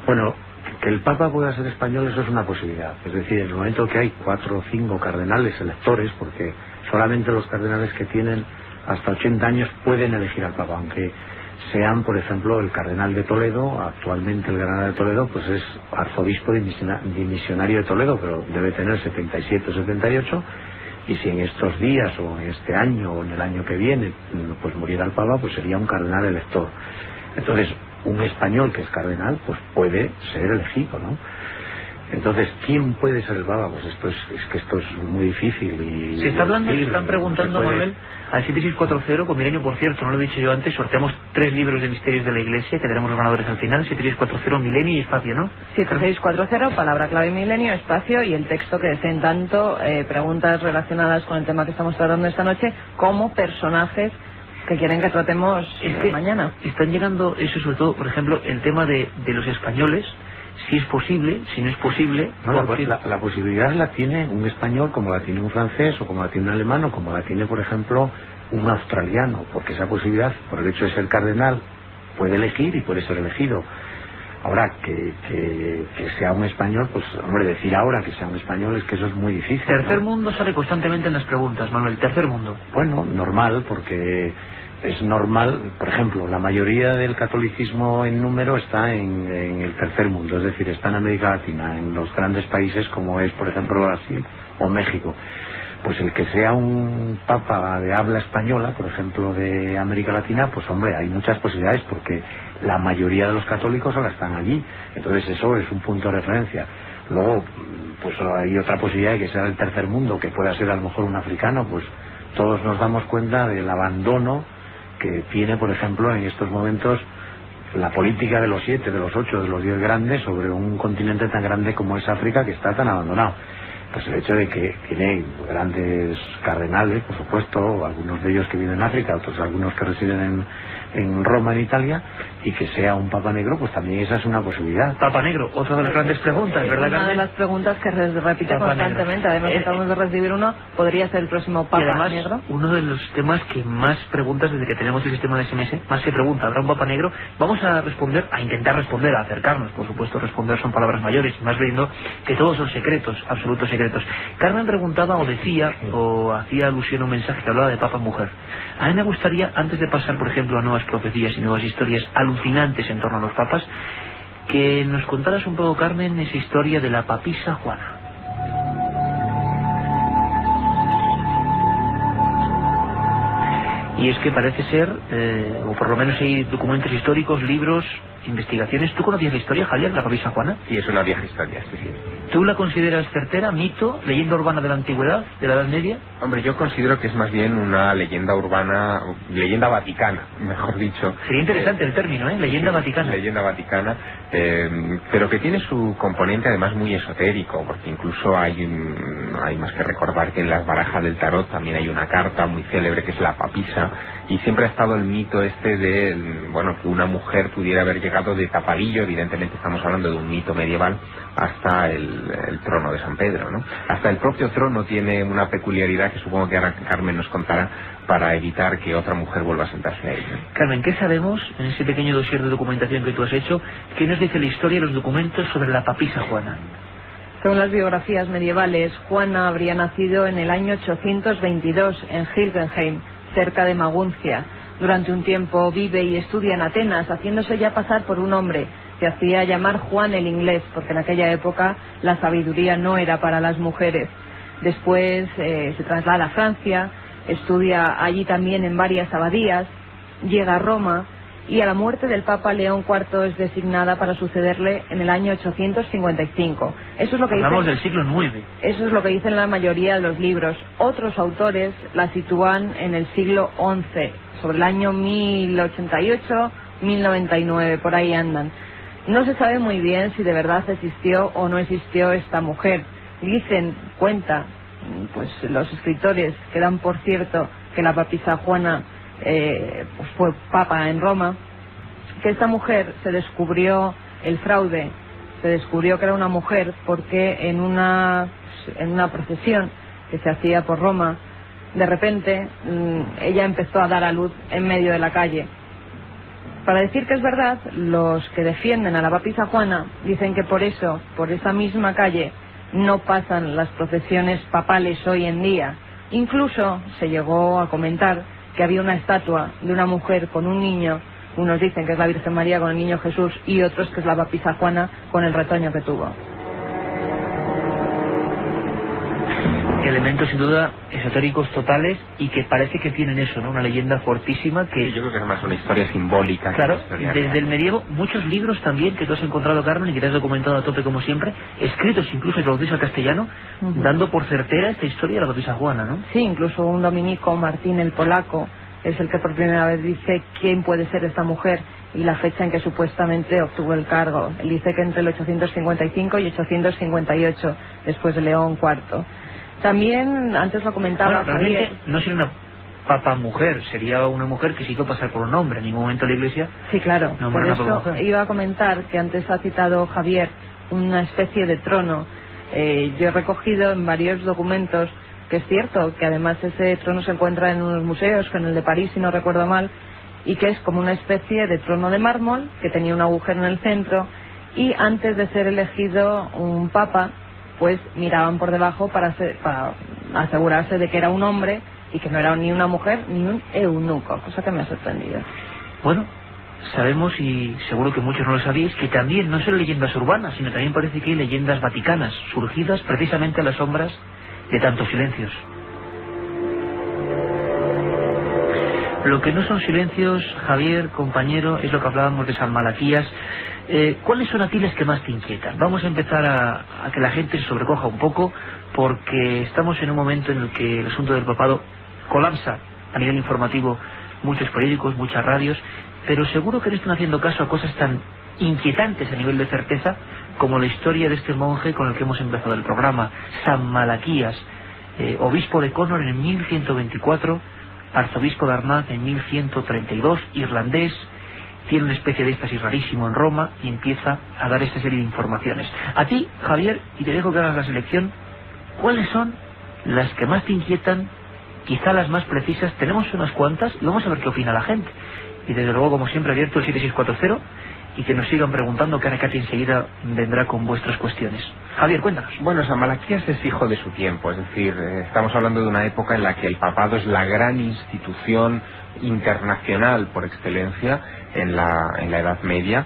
bueno, que el Papa pueda ser español, eso es una posibilidad. Es decir, en el momento que hay 4 o 5 cardenales electores, porque solamente los cardenales que tienen hasta 80 años pueden elegir al Papa, aunque sean, por ejemplo, el cardenal de Toledo. Actualmente el cardenal de Toledo pues es arzobispo dimisionario de Toledo, pero debe tener 77 o 78, y si en estos días o en este año o en el año que viene pues muriera el Papa, pues sería un cardenal elector. Entonces un español que es cardenal pues puede ser elegido, ¿no? Entonces, ¿quién puede ser el Papa? Pues esto es muy difícil. Y se está hablando, se están preguntando, Manuel, al 7640, con Milenio, por cierto, no lo he dicho yo antes, sorteamos 3 libros de misterios de la Iglesia, que tenemos los ganadores al final, 7640, Milenio y Espacio, ¿no? 7640, palabra clave Milenio, Espacio, y el texto que deseen tanto preguntas relacionadas con el tema que estamos tratando esta noche, como personajes que quieren que tratemos mañana. Están llegando, eso sobre todo, por ejemplo, el tema de los españoles, si es posible, si no es posible. No, la posibilidad la tiene un español como la tiene un francés o como la tiene un alemán o como la tiene, por ejemplo, un australiano, porque esa posibilidad, por el hecho de ser cardenal, puede elegir y puede ser elegido. Ahora, que sea un español, pues, hombre, decir ahora que sea un español es que eso es muy difícil. Tercer mundo sale constantemente en las preguntas, Manuel, tercer mundo. Bueno, normal, porque es normal, por ejemplo, la mayoría del catolicismo en número está en el tercer mundo, es decir, está en América Latina, en los grandes países como es, por ejemplo, Brasil o México. Pues el que sea un papa de habla española, por ejemplo, de América Latina, pues hombre, hay muchas posibilidades porque la mayoría de los católicos ahora están allí. Entonces eso es un punto de referencia. Luego, pues hay otra posibilidad de que sea del tercer mundo, que pueda ser a lo mejor un africano. Pues todos nos damos cuenta del abandono que tiene, por ejemplo, en estos momentos la política de los 7, de los 8, de los 10 grandes sobre un continente tan grande como es África, que está tan abandonado. Pues el hecho de que tiene grandes cardenales, por supuesto, algunos de ellos que viven en África, otros algunos que residen en Roma, en Italia, y que sea un Papa Negro, pues también esa es una posibilidad. Papa Negro, otra de las grandes preguntas, ¿verdad, Carmen? Una de las preguntas que repite Papa constantemente, Negro. Además acabamos de recibir uno, podría ser el próximo Papa y además, Negro. Uno de los temas que más preguntas desde que tenemos el sistema de SMS, más que pregunta, ¿habrá un Papa Negro? Vamos a responder, a intentar responder, a acercarnos, por supuesto, responder son palabras mayores, y más viendo que todos son secretos, absolutos secretos. Carmen preguntaba o decía, o hacía alusión a un mensaje que hablaba de Papa Mujer. A mí me gustaría, antes de pasar, por ejemplo, a nuevas profecías y nuevas historias alucinantes en torno a los papas, que nos contaras un poco, Carmen, esa historia de la papisa Juana. Y es que parece ser, o por lo menos hay documentos históricos, libros, investigaciones. ¿Tú conocías la historia, Javier, de la papisa Juana? Sí, es una vieja historia, sí, sí. ¿Tú la consideras certera, mito, leyenda urbana de la antigüedad, de la Edad Media? Hombre, yo considero que es más bien una leyenda urbana, leyenda vaticana, mejor dicho. Sería interesante el término, ¿eh? Leyenda vaticana. Leyenda vaticana, pero que tiene su componente además muy esotérico, porque incluso hay más que recordar que en las barajas del tarot también hay una carta muy célebre que es la papisa, y siempre ha estado el mito este de, bueno, que una mujer pudiera haber llegado de tapadillo, evidentemente estamos hablando de un mito medieval, hasta el trono de San Pedro, ¿no? Hasta el propio trono tiene una peculiaridad que supongo que ahora Carmen nos contará para evitar que otra mujer vuelva a sentarse a ella. Carmen, ¿qué sabemos en ese pequeño dossier de documentación que tú has hecho? ¿Qué nos dice la historia y los documentos sobre la papisa Juana? Según las biografías medievales, Juana habría nacido en el año 822 en Hilgenheim, cerca de Maguncia. Durante un tiempo vive y estudia en Atenas, haciéndose ya pasar por un hombre. Se hacía llamar Juan el Inglés, porque en aquella época la sabiduría no era para las mujeres. Después se traslada a Francia, estudia allí también en varias abadías, llega a Roma y a la muerte del Papa León IV es designada para sucederle en el año 855. Eso es lo que hablamos del siglo IX. Eso es lo que dicen la mayoría de los libros. Otros autores la sitúan en el siglo XI, sobre el año 1088, 1099, por ahí andan. No se sabe muy bien si de verdad existió o no existió esta mujer. Cuenta, pues los escritores que dan por cierto que la papisa Juana pues fue papa en Roma, que esta mujer se descubrió el fraude, se descubrió que era una mujer porque en una procesión que se hacía por Roma, de repente ella empezó a dar a luz en medio de la calle. Para decir que es verdad, los que defienden a la papisa Juana dicen que por eso, por esa misma calle, no pasan las procesiones papales hoy en día. Incluso se llegó a comentar que había una estatua de una mujer con un niño, unos dicen que es la Virgen María con el niño Jesús y otros que es la papisa Juana con el retoño que tuvo. Elementos sin duda esotéricos totales y que parece que tienen eso, ¿no? Una leyenda fortísima que... Sí, yo creo que es más una historia simbólica. Claro, que una historia desde real. el medievo, muchos libros también que tú has encontrado, Carmen, y que te has documentado a tope como siempre, escritos incluso y traducidos al castellano, dando por certera esta historia de la papisa Juana, ¿no? Sí, incluso un dominico, Martín el Polaco, es el que por primera vez dice quién puede ser esta mujer y la fecha en que supuestamente obtuvo el cargo. Él dice que entre el 855 y 858, después de León IV. También, antes lo comentaba Bueno, realmente no sería papa mujer, sería una mujer que se hizo pasar por un hombre. En ningún momento la Iglesia... Sí, claro, por eso mujer. Iba a comentar que antes ha citado Javier una especie de trono. Yo he recogido en varios documentos que es cierto que además ese trono se encuentra en unos museos, en el de París si no recuerdo mal, y que es como una especie de trono de mármol que tenía un agujero en el centro, y antes de ser elegido un papa pues miraban por debajo para asegurarse de que era un hombre y que no era ni una mujer ni un eunuco, cosa que me ha sorprendido. Bueno, sabemos, y seguro que muchos no lo sabéis, que también no son leyendas urbanas, sino también parece que hay leyendas vaticanas, surgidas precisamente a las sombras de tantos silencios. Lo que no son silencios, Javier, compañero, es lo que hablábamos de San Malaquías. ¿Cuáles son a ti las que más te inquietan? Vamos a empezar a que la gente se sobrecoja un poco, porque estamos en un momento en el que el asunto del papado colapsa a nivel informativo, muchos periódicos, muchas radios, pero seguro que no están haciendo caso a cosas tan inquietantes a nivel de certeza como la historia de este monje con el que hemos empezado el programa, San Malaquías, obispo de Connor en 1124, arzobispo de Armagh en 1132, irlandés, tiene una especie de éxtasis rarísimo en Roma y empieza a dar esta serie de informaciones. A ti, Javier, y te dejo que hagas la selección, ¿cuáles son las que más te inquietan, quizá las más precisas? Tenemos unas cuantas y vamos a ver qué opina la gente. Y desde luego, como siempre, abierto el 7640 y que nos sigan preguntando, que Katy enseguida vendrá con vuestras cuestiones. Javier, cuéntanos. Bueno, San Malaquías es hijo de su tiempo, es decir, estamos hablando de una época en la que el papado es la gran institución internacional por excelencia en la Edad Media,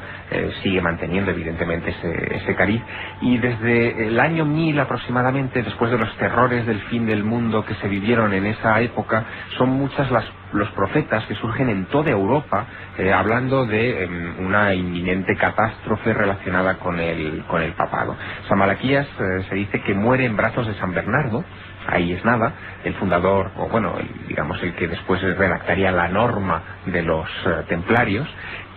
sigue manteniendo evidentemente ese cariz, y desde el año 1000 aproximadamente, después de los terrores del fin del mundo que se vivieron en esa época, son muchas los profetas que surgen en toda Europa hablando de una inminente catástrofe relacionada con el papado. San Malaquías se dice que muere en brazos de San Bernardo. Ahí es nada, el fundador, o bueno, digamos el que después redactaría la norma de los templarios,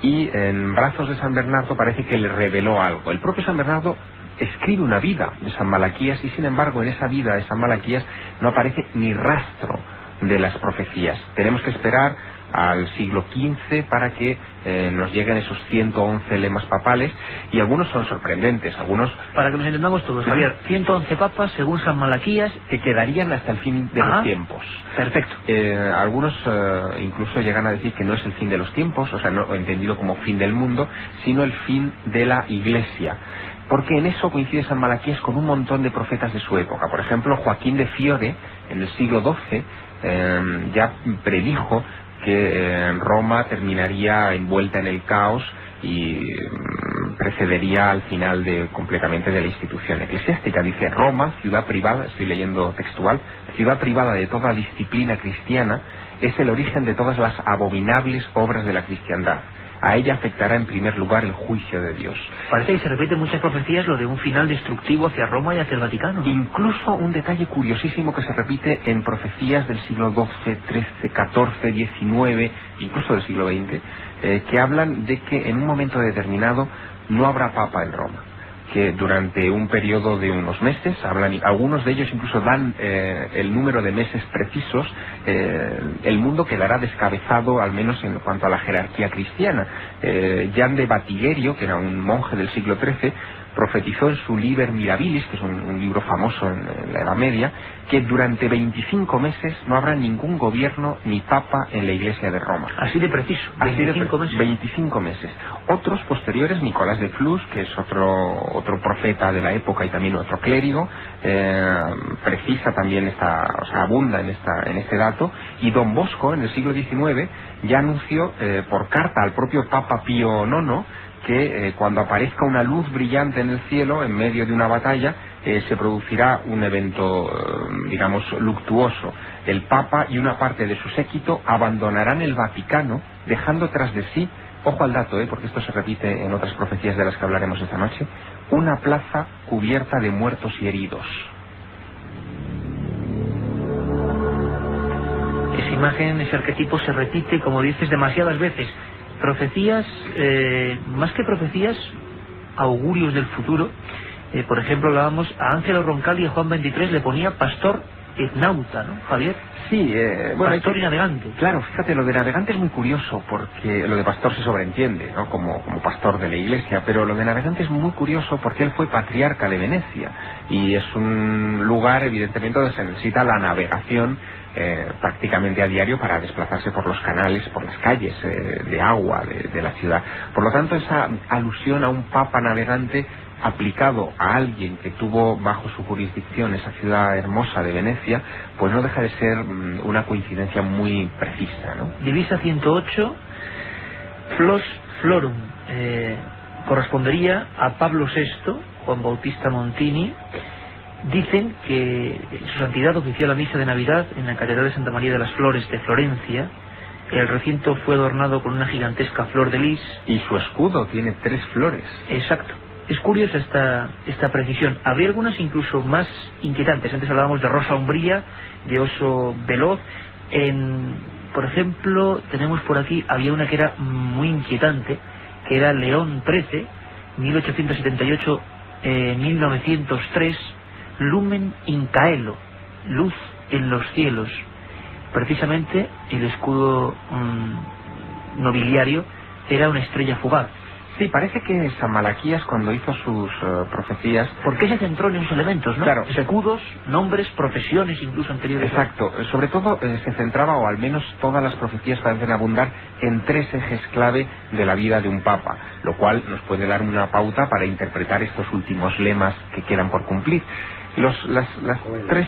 y en brazos de San Bernardo parece que le reveló algo. El propio San Bernardo escribe una vida de San Malaquías, y sin embargo en esa vida de San Malaquías no aparece ni rastro de las profecías. Tenemos que esperar al siglo XV para que nos lleguen esos 111 lemas papales, y algunos son sorprendentes, algunos... Para que nos entendamos todos, Javier, 111 papas según San Malaquías, que quedarían hasta el fin de los tiempos. Perfecto. Algunos incluso llegan a decir que no es el fin de los tiempos, o sea, no entendido como fin del mundo, sino el fin de la Iglesia. Porque en eso coincide San Malaquías con un montón de profetas de su época. Por ejemplo, Joaquín de Fiore, en el siglo XII, ya predijo que Roma terminaría envuelta en el caos y precedería al final completamente de la institución eclesiástica. Dice: Roma, ciudad privada, estoy leyendo textual, ciudad privada de toda disciplina cristiana, es el origen de todas las abominables obras de la cristiandad. A ella afectará en primer lugar el juicio de Dios. Parece que se repite en muchas profecías lo de un final destructivo hacia Roma y hacia el Vaticano. Incluso un detalle curiosísimo que se repite en profecías del siglo XII, XIII, XIV, XIX, incluso del siglo XX, que hablan de que en un momento determinado no habrá papa en Roma, que durante un periodo de unos meses, algunos de ellos incluso dan el número de meses precisos, el mundo quedará descabezado, al menos en cuanto a la jerarquía cristiana. Jan de Batigerio, que era un monje del siglo XIII, profetizó en su Liber Mirabilis, que es un libro famoso en la Edad Media, que durante 25 meses no habrá ningún gobierno ni papa en la Iglesia de Roma. Así de preciso, 25 meses. 25 meses. Otros posteriores, Nicolás de Flus, que es otro profeta de la época y también otro clérigo, precisa también abunda en este dato, y Don Bosco, en el siglo XIX, ya anunció por carta al propio Papa Pío IX que cuando aparezca una luz brillante en el cielo en medio de una batalla, se producirá un evento, digamos, luctuoso. El Papa y una parte de su séquito abandonarán el Vaticano, dejando tras de sí, ojo al dato, porque esto se repite en otras profecías de las que hablaremos esta noche, una plaza cubierta de muertos y heridos. Esa imagen, ese arquetipo se repite, como dices, demasiadas veces. Profecías, más que profecías, augurios del futuro. Por ejemplo, hablábamos a Ángelo Roncalli, y a Juan 23 le ponía pastor etnauta, ¿no, Javier? Sí, bueno, pastor y navegante. Claro, fíjate, lo de navegante es muy curioso, porque lo de pastor se sobreentiende, ¿no? Como pastor de la Iglesia, pero lo de navegante es muy curioso porque él fue patriarca de Venecia, y es un lugar, evidentemente, donde se necesita la navegación prácticamente a diario para desplazarse por los canales, por las calles de agua de la ciudad. Por lo tanto, esa alusión a un papa navegante aplicado a alguien que tuvo bajo su jurisdicción esa ciudad hermosa de Venecia, pues no deja de ser una coincidencia muy precisa, ¿no? Divisa 108, Flos Florum, correspondería a Pablo VI, Juan Bautista Montini. Dicen que su santidad ofició la misa de Navidad en la Catedral de Santa María de las Flores de Florencia. El recinto fue adornado con una gigantesca flor de lis. Y su escudo tiene 3 flores. Exacto. Es curiosa esta precisión. Habría algunas incluso más inquietantes. Antes hablábamos de rosa umbría, de oso veloz. Por ejemplo, tenemos por aquí, había una que era muy inquietante, que era León XIII, 1878-1903, Lumen in Caelo, luz en los cielos. Precisamente el escudo nobiliario era una estrella fugaz. Sí, parece que San Malaquías, cuando hizo sus profecías... ¿Por qué se centró en esos elementos, no? Claro. Escudos, nombres, profesiones incluso anteriores. Exacto. Sobre todo se centraba, o al menos todas las profecías parecen abundar, en 3 ejes clave de la vida de un papa, lo cual nos puede dar una pauta para interpretar estos últimos lemas que quedan por cumplir. Las 3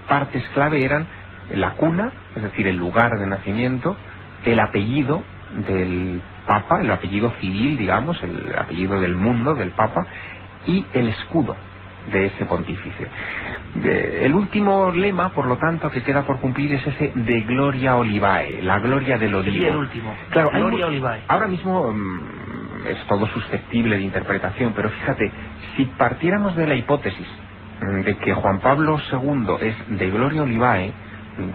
partes clave eran la cuna, es decir, el lugar de nacimiento, el apellido del Papa, el apellido civil, digamos, el apellido del mundo del Papa, y el escudo de ese pontífice. El último lema, por lo tanto, que queda por cumplir es ese de Gloria Olivae, la gloria del olivo. Sí, el último. Claro, Gloria Olivae. Ahora mismo es todo susceptible de interpretación, pero fíjate, si partiéramos de la hipótesis de que Juan Pablo II es de Gloria Olivae,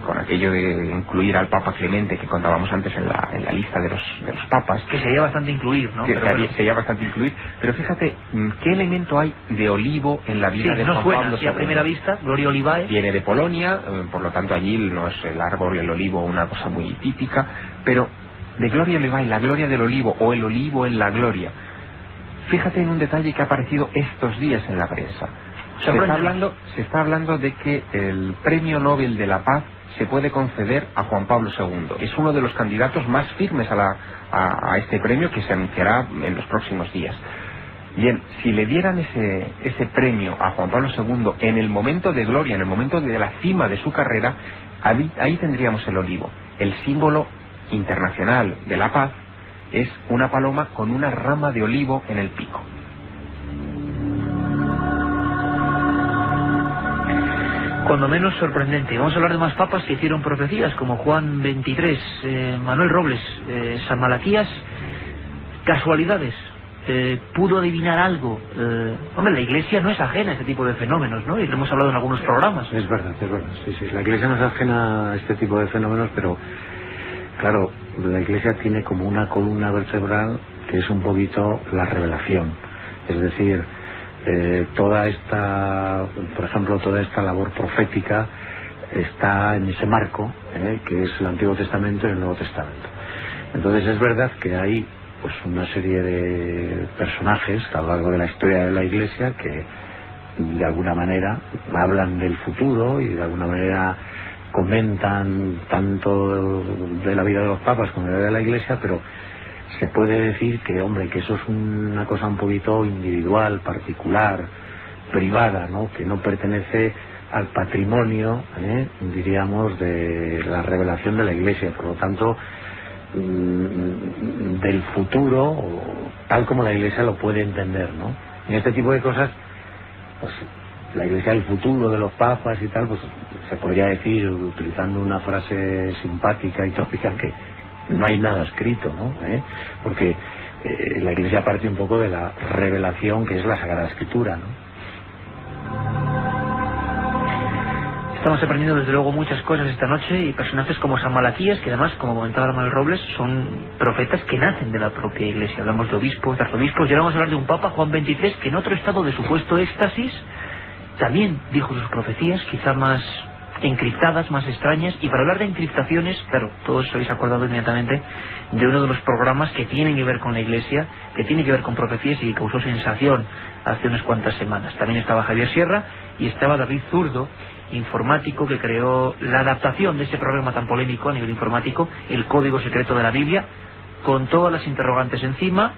con aquello de incluir al Papa Clemente que contábamos antes en la lista de los papas, que sería bastante incluir, ¿no? Sería bastante incluir, pero fíjate qué elemento hay de olivo en la vida de Juan Pablo II. A primera vista, Gloria Olivae viene de Polonia, por lo tanto allí no es el árbol, el olivo, una cosa muy típica, pero de Gloria Olivae, la gloria del olivo, o el olivo en la gloria. Fíjate en un detalle que ha aparecido estos días en la prensa. Se está hablando de que el Premio Nobel de la Paz se puede conceder a Juan Pablo II. Es uno de los candidatos más firmes a este premio, que se anunciará en los próximos días. Bien, si le dieran ese premio a Juan Pablo II en el momento de gloria, en el momento de la cima de su carrera, ahí tendríamos el olivo. El símbolo internacional de la paz es una paloma con una rama de olivo en el pico. Cuando menos sorprendente. Vamos a hablar de más papas que hicieron profecías, como Juan XXIII, Manuel Robles, San Malaquías. Casualidades. ¿Pudo adivinar algo? Hombre, la Iglesia no es ajena a este tipo de fenómenos, ¿no? Y lo hemos hablado en algunos programas. Es verdad, sí. La Iglesia no es ajena a este tipo de fenómenos, pero claro, la Iglesia tiene como una columna vertebral que es un poquito la revelación. Es decir, toda esta labor profética está en ese marco, que es el Antiguo Testamento y el Nuevo Testamento. Entonces es verdad que hay pues una serie de personajes a lo largo de la historia de la Iglesia que de alguna manera hablan del futuro y de alguna manera comentan tanto de la vida de los papas como de la vida de la Iglesia, pero se puede decir que, hombre, que eso es una cosa un poquito individual, particular, privada, ¿no? Que no pertenece al patrimonio, diríamos, de la revelación de la Iglesia. Por lo tanto, del futuro, tal como la Iglesia lo puede entender, ¿no? En este tipo de cosas, pues la Iglesia del futuro de los papas y tal, pues se podría decir, utilizando una frase simpática y tópica, que no hay nada escrito, ¿no? Porque la Iglesia parte un poco de la revelación que es la Sagrada Escritura, ¿no? Estamos aprendiendo desde luego muchas cosas esta noche, y personajes como San Malaquías, que además, como comentaba Manuel Robles, son profetas que nacen de la propia Iglesia. Hablamos de obispos, de arzobispos, y ahora vamos a hablar de un Papa, Juan XXIII, que en otro estado de supuesto éxtasis también dijo sus profecías, quizá más encriptadas, más extrañas. Y para hablar de encriptaciones, claro, todos os habéis acordado inmediatamente de uno de los programas que tienen que ver con la Iglesia, que tiene que ver con profecías y que causó sensación hace unas cuantas semanas. También estaba Javier Sierra y estaba David Zurdo, informático, que creó la adaptación de este programa tan polémico a nivel informático, El Código Secreto de la Biblia, con todas las interrogantes encima,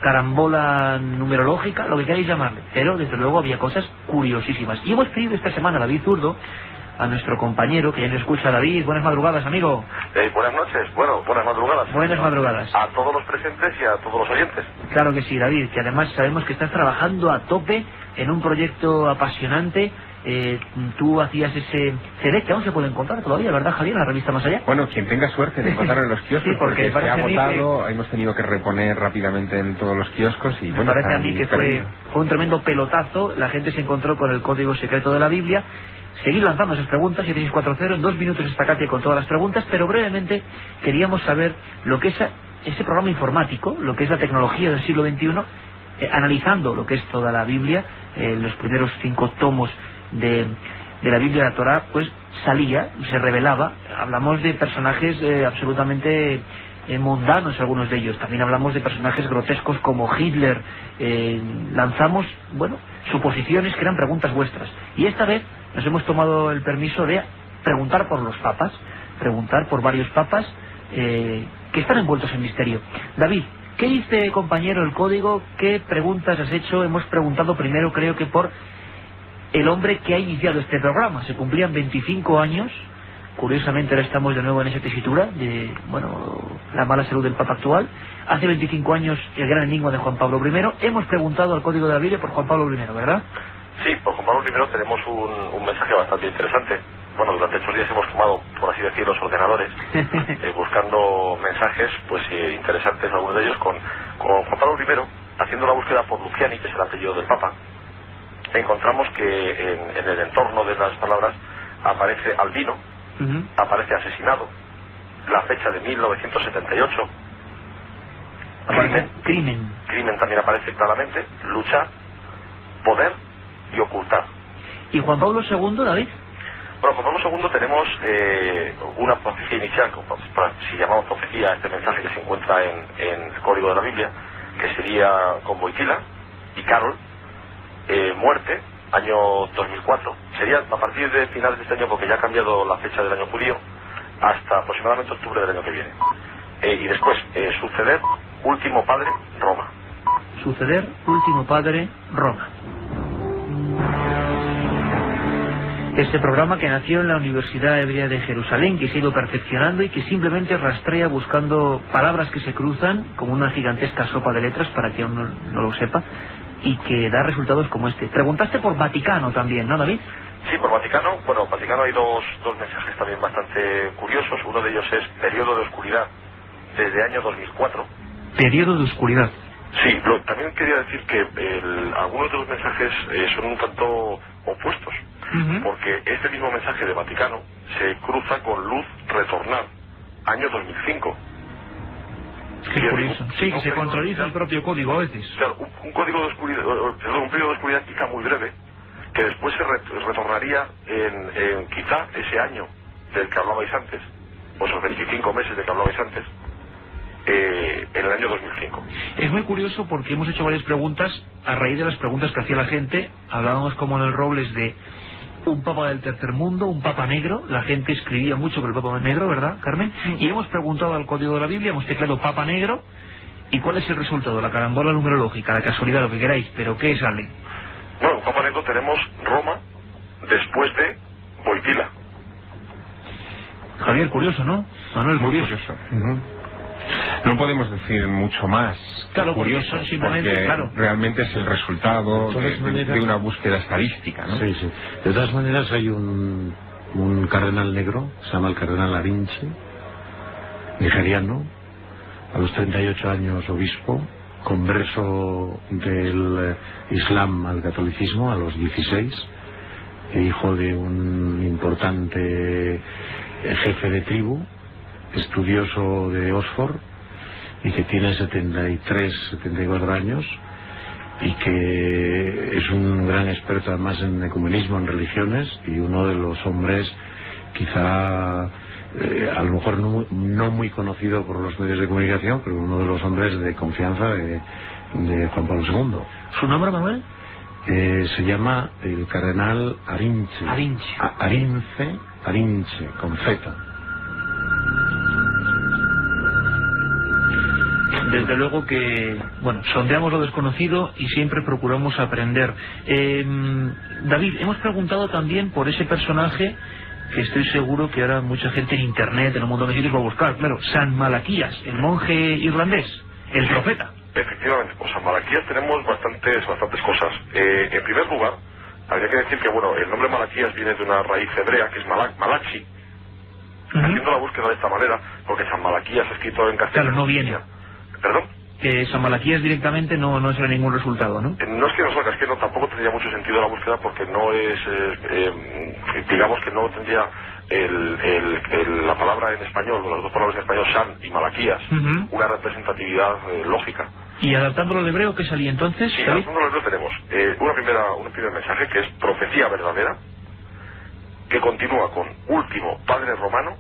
carambola numerológica, lo que queráis llamarle, pero desde luego había cosas curiosísimas. Y hemos pedido esta semana a David Zurdo, a nuestro compañero, que ya nos escucha. David, buenas madrugadas, amigo. Buenas noches, buenas madrugadas. Buenas madrugadas. A todos los presentes y a todos los oyentes. Claro que sí, David, que además sabemos que estás trabajando a tope en un proyecto apasionante. Tú hacías ese CD que aún se puede encontrar todavía, ¿verdad, Javier? En la revista Más Allá. Bueno, quien tenga suerte de encontrarlo en los kioscos, sí, porque se ha agotado, hemos tenido que reponer rápidamente en todos los kioscos y me bueno, parece a mí que fue un tremendo pelotazo. La gente se encontró con El Código Secreto de la Biblia. Seguid lanzando esas preguntas, 7640, en 2 minutos está Katia con todas las preguntas, pero brevemente queríamos saber lo que es ese programa informático, lo que es la tecnología del siglo XXI, analizando lo que es toda la Biblia, los primeros 5 tomos de la Biblia de la Torá, pues salía, se revelaba. Hablamos de personajes absolutamente mundanos, algunos de ellos. También hablamos de personajes grotescos como Hitler. Lanzamos, bueno, suposiciones que eran preguntas vuestras. Y esta vez nos hemos tomado el permiso de preguntar por los papas, preguntar por varios papas que están envueltos en misterio. David, ¿qué dice, compañero, el código? ¿Qué preguntas has hecho? Hemos preguntado primero, creo que por el hombre que ha iniciado este programa. Se cumplían 25 años. Curiosamente ahora estamos de nuevo en esa tesitura de, bueno, la mala salud del Papa actual. Hace 25 años el gran enigma de Juan Pablo I. Hemos preguntado al Código de la Biblia por Juan Pablo I, ¿verdad? Sí, por Juan Pablo I tenemos un mensaje bastante interesante. Bueno, durante estos días hemos tomado, por así decir, los ordenadores, buscando mensajes pues interesantes, algunos de ellos, con Juan Pablo I, haciendo la búsqueda por Luciani, que es el apellido del Papa. Encontramos que en el entorno de las palabras aparece albino, aparece asesinado, la fecha de 1978, crimen también aparece claramente, luchar, poder y ocultar. ¿Y Juan Pablo II, David? Bueno, Juan Pablo II tenemos una profecía inicial, si llamamos profecía este mensaje que se encuentra en el Código de la Biblia, que sería con Wojtyla y Carol. Muerte, año 2004. Sería a partir de finales de este año, porque ya ha cambiado la fecha del año judío, hasta aproximadamente octubre del año que viene. Y después, suceder, último padre, Roma. Suceder, último padre, Roma. Este programa que nació en la Universidad Hebrea de Jerusalén, que se ha ido perfeccionando y que simplemente rastrea buscando palabras que se cruzan como una gigantesca sopa de letras, para que uno no lo sepa, y que da resultados como este. Preguntaste por Vaticano también, ¿no, David? Sí, por Vaticano. Bueno, Vaticano hay dos mensajes también bastante curiosos. Uno de ellos es periodo de oscuridad desde año 2004. Periodo de oscuridad. Sí, también quería decir que algunos de los mensajes son un tanto opuestos, porque este mismo mensaje de Vaticano se cruza con luz retornar, año 2005. Qué curioso. Sí, que se contradice el propio código a veces. Claro, un código de oscuridad, un periodo de oscuridad quizá muy breve, que después se retornaría en quizá ese año del que hablabais antes, o esos 25 meses de que hablabais antes, en el año 2005. Es muy curioso porque hemos hecho varias preguntas a raíz de las preguntas que hacía la gente. Hablábamos como en el Robles de un papa del tercer mundo, un papa negro. La gente escribía mucho con el papa negro, ¿verdad, Carmen? Y hemos preguntado al Código de la Biblia, hemos teclado papa negro. ¿Y cuál es el resultado? La carambola numerológica, la casualidad, lo que queráis, pero ¿qué sale? Bueno, papa negro tenemos Roma después de Wojtyla. Javier, curioso, ¿no? Manuel, muy curioso. No podemos decir mucho más. Claro, curioso, simplemente, porque claro, realmente es el resultado de una búsqueda estadística, ¿no? Sí, sí. De todas maneras hay un cardenal negro, se llama el cardenal Arinchi, nigeriano, a los 38 años obispo, converso del Islam al catolicismo a los 16, hijo de un importante jefe de tribu, estudioso de Oxford, y que tiene 74 años, y que es un gran experto además en ecumenismo, en religiones, y uno de los hombres quizá a lo mejor no muy conocido por los medios de comunicación, pero uno de los hombres de confianza de Juan Pablo II. ¿Su nombre, Manuel? Se llama el cardenal Arinche. Arinche, con Z. Desde luego que, bueno, sondeamos lo desconocido y siempre procuramos aprender. David, hemos preguntado también por ese personaje que estoy seguro que ahora mucha gente en internet, en un montón de sitios va a buscar, claro, San Malaquías, el monje irlandés, el profeta. Efectivamente, pues San Malaquías tenemos bastantes cosas. En primer lugar, habría que decir que, bueno, el nombre Malaquías viene de una raíz hebrea que es Malachi. Haciendo la búsqueda de esta manera, porque San Malaquías escrito en castellano... Claro, no viene. ¿Perdón? Que San Malaquías directamente no será ningún resultado, ¿no? No es que no salga, es que no, tampoco tendría mucho sentido la búsqueda porque no es, digamos que no tendría la palabra en español, las dos palabras en español, San y Malaquías, una representatividad lógica. ¿Y adaptándolo al hebreo qué salía entonces? Sí, adaptándolo al hebreo tenemos un primer mensaje que es profecía verdadera, que continúa con último padre romano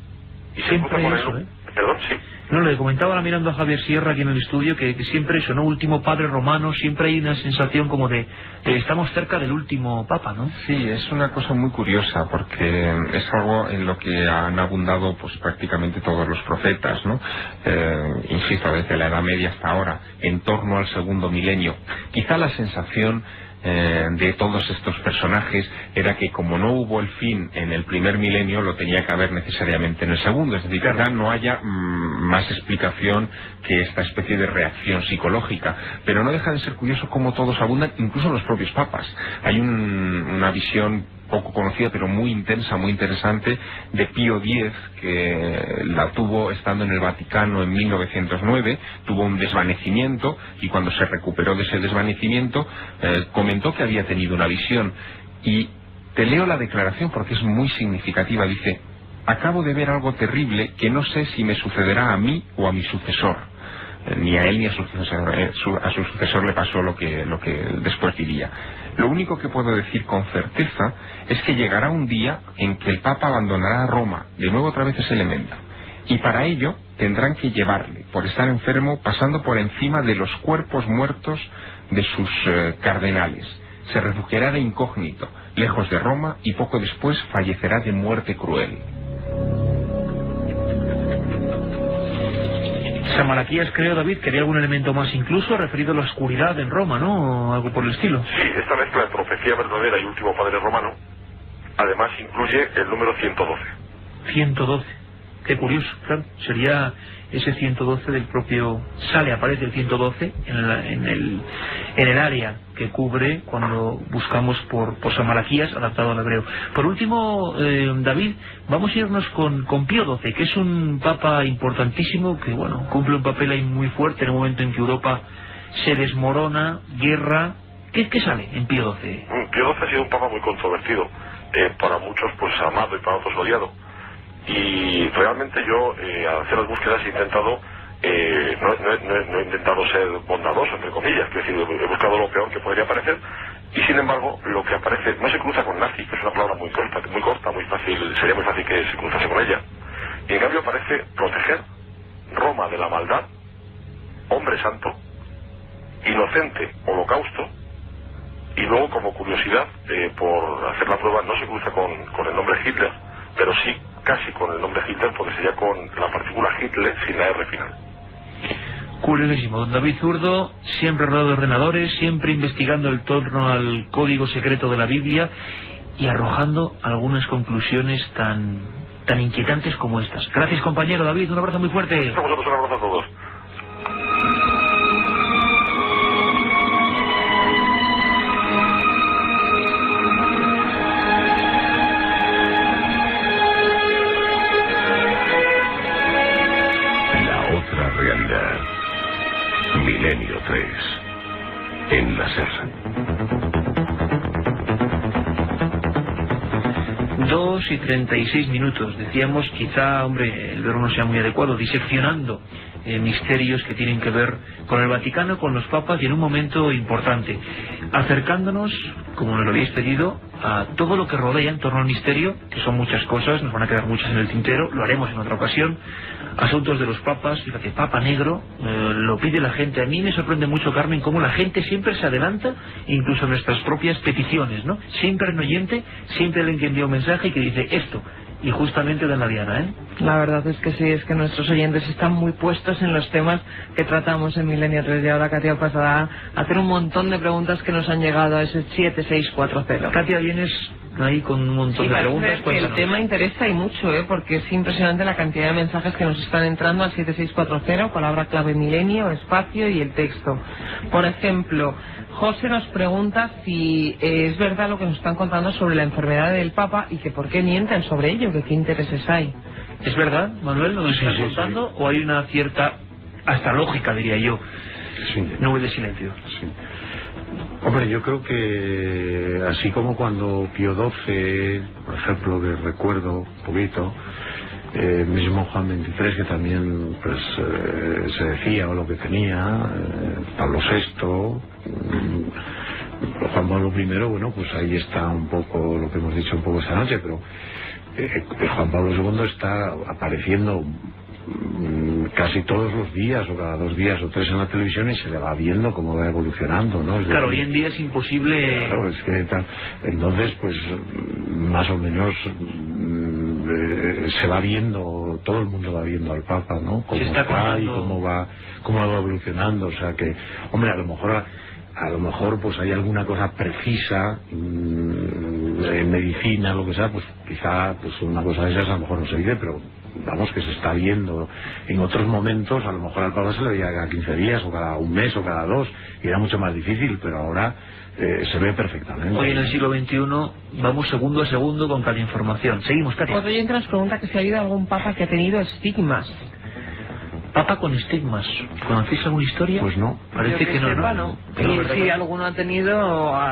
y siempre se eso, Perdón, sí. No, le comentaba ahora mirando a Javier Sierra aquí en el estudio que siempre eso, ¿no? Último padre romano, siempre hay una sensación como de estamos cerca del último papa, ¿no? Sí, es una cosa muy curiosa porque es algo en lo que han abundado pues prácticamente todos los profetas, ¿no? Insisto, desde la Edad Media hasta ahora, en torno al segundo milenio. Quizá la sensación de todos estos personajes era que como no hubo el fin en el primer milenio, lo tenía que haber necesariamente en el segundo, es decir, que acá no haya más explicación que esta especie de reacción psicológica, pero no deja de ser curioso cómo todos abundan, incluso los propios papas. Hay una visión poco conocida pero muy intensa, muy interesante de Pío X, que la tuvo estando en el Vaticano en 1909, tuvo un desvanecimiento y cuando se recuperó de ese desvanecimiento comentó que había tenido una visión, y te leo la declaración porque es muy significativa. Dice: acabo de ver algo terrible que no sé si me sucederá a mí o a mi sucesor. Ni a él ni a su sucesor le pasó lo que después diría. Lo único que puedo decir con certeza es que llegará un día en que el Papa abandonará Roma, de nuevo otra vez ese elemento, y para ello tendrán que llevarle, por estar enfermo, pasando por encima de los cuerpos muertos de sus cardenales. Se refugiará de incógnito, lejos de Roma, y poco después fallecerá de muerte cruel. San Malaquías, creo, David, quería algún elemento más, incluso referido a la oscuridad en Roma, ¿no? O algo por el estilo. Sí, esta mezcla de profecía verdadera y último padre romano, además incluye el número 112. 112. Qué curioso, claro. Sería ese 112 del propio... aparece el 112 en el área que cubre cuando buscamos por San Malaquías adaptado al hebreo. Por último, David, vamos a irnos con Pío XII, que es un papa importantísimo que, bueno, cumple un papel ahí muy fuerte en el momento en que Europa se desmorona, guerra. ¿Qué sale en Pío XII? Pío XII ha sido un papa muy controvertido, para muchos pues amado y para otros odiado. Y realmente yo, al hacer las búsquedas, he intentado, no he intentado ser bondadoso, entre comillas, es decir, he buscado lo peor que podría aparecer, y sin embargo, lo que aparece no se cruza con nazi, que es una palabra muy corta, muy fácil, sería muy fácil que se cruzase con ella, y en cambio aparece proteger Roma de la maldad, hombre santo, inocente, holocausto, y luego, como curiosidad, por hacer la prueba, no se cruza con el nombre Hitler, pero sí casi con el nombre Hitler, porque sería con la partícula Hitler sin la R final. Curiosísimo. Don David Zurdo, siempre rodeado de ordenadores, siempre investigando en torno al código secreto de la Biblia y arrojando algunas conclusiones tan inquietantes como estas. Gracias, compañero David, un abrazo muy fuerte. A vosotros, un abrazo a todos. Milenio 3 en la SER. 2:36. Decíamos, quizá, hombre, el verbo no sea muy adecuado, diseccionando misterios que tienen que ver con el Vaticano, con los papas y en un momento importante, acercándonos, como nos lo habéis pedido, a todo lo que rodea en torno al misterio, que son muchas cosas, nos van a quedar muchas en el tintero, lo haremos en otra ocasión. Asuntos de los papas, fíjate, Papa Negro, lo pide la gente. A mí me sorprende mucho, Carmen, cómo la gente siempre se adelanta, incluso a nuestras propias peticiones, ¿no? Siempre hay un oyente, siempre alguien que envía un mensaje y que dice esto, y justamente de la Diana, ¿eh? La verdad es que sí, es que nuestros oyentes están muy puestos en los temas que tratamos en Milenio 3, y ahora Katia pasará a hacer un montón de preguntas que nos han llegado a ese 7640. Katia, vienes ahí con un montón de preguntas. El tema interesa y mucho, porque es impresionante la cantidad de mensajes que nos están entrando al 7640, palabra clave milenio, espacio y el texto. Por ejemplo, José nos pregunta si es verdad lo que nos están contando sobre la enfermedad del Papa y que por qué mienten sobre ello, que qué intereses hay. ¿Es verdad, Manuel, lo que nos estás contando? ¿O hay una cierta, hasta lógica, diría yo, nube de silencio? Sí. Hombre, yo creo que así como cuando Pío XII, por ejemplo, que recuerdo un poquito, mismo Juan XXIII, que también pues se decía lo que tenía, Pablo VI, Juan Pablo I, bueno, pues ahí está un poco lo que hemos dicho un poco esta noche, pero Juan Pablo II está apareciendo casi todos los días o cada 2 días o 3 en la televisión y se le va viendo cómo va evolucionando, ¿no? Claro, hoy en día es imposible. Claro, es que entonces pues más o menos se va viendo, todo el mundo va viendo al Papa, ¿no? Cómo está y cómo va evolucionando, o sea que, hombre, a lo mejor pues hay alguna cosa precisa en medicina, lo que sea, pues quizá pues una cosa de esas a lo mejor no se vive, pero vamos, que se está viendo. En otros momentos a lo mejor al Papa se le veía cada 15 días o cada un mes o cada 2 y era mucho más difícil, pero ahora se ve perfectamente. Hoy en el siglo XXI vamos segundo a segundo con cada información. Seguimos, Katia. Otro oyente nos pregunta que si ha habido algún Papa que ha tenido estigmas. Papa con estigmas. ¿Conocéis alguna historia? Pues no. Parece que no. Y si alguno ha tenido,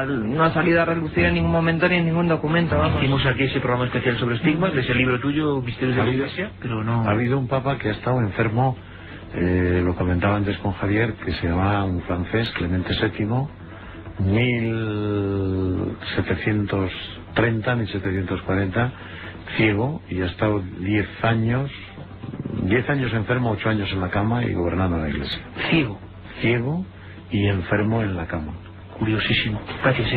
no ha salido a relucir en ningún momento ni en ningún documento. Vamos. Hicimos aquí ese programa especial sobre estigmas, de ese libro tuyo, Misterios de la Iglesia, pero no. Ha habido un Papa que ha estado enfermo, lo comentaba antes con Javier, que se llamaba un francés, Clemente VII, 1730, 1740, ciego, y ha estado 10 años enfermo, 8 años en la cama y gobernando la iglesia. Ciego y enfermo en la cama. Curiosísimo.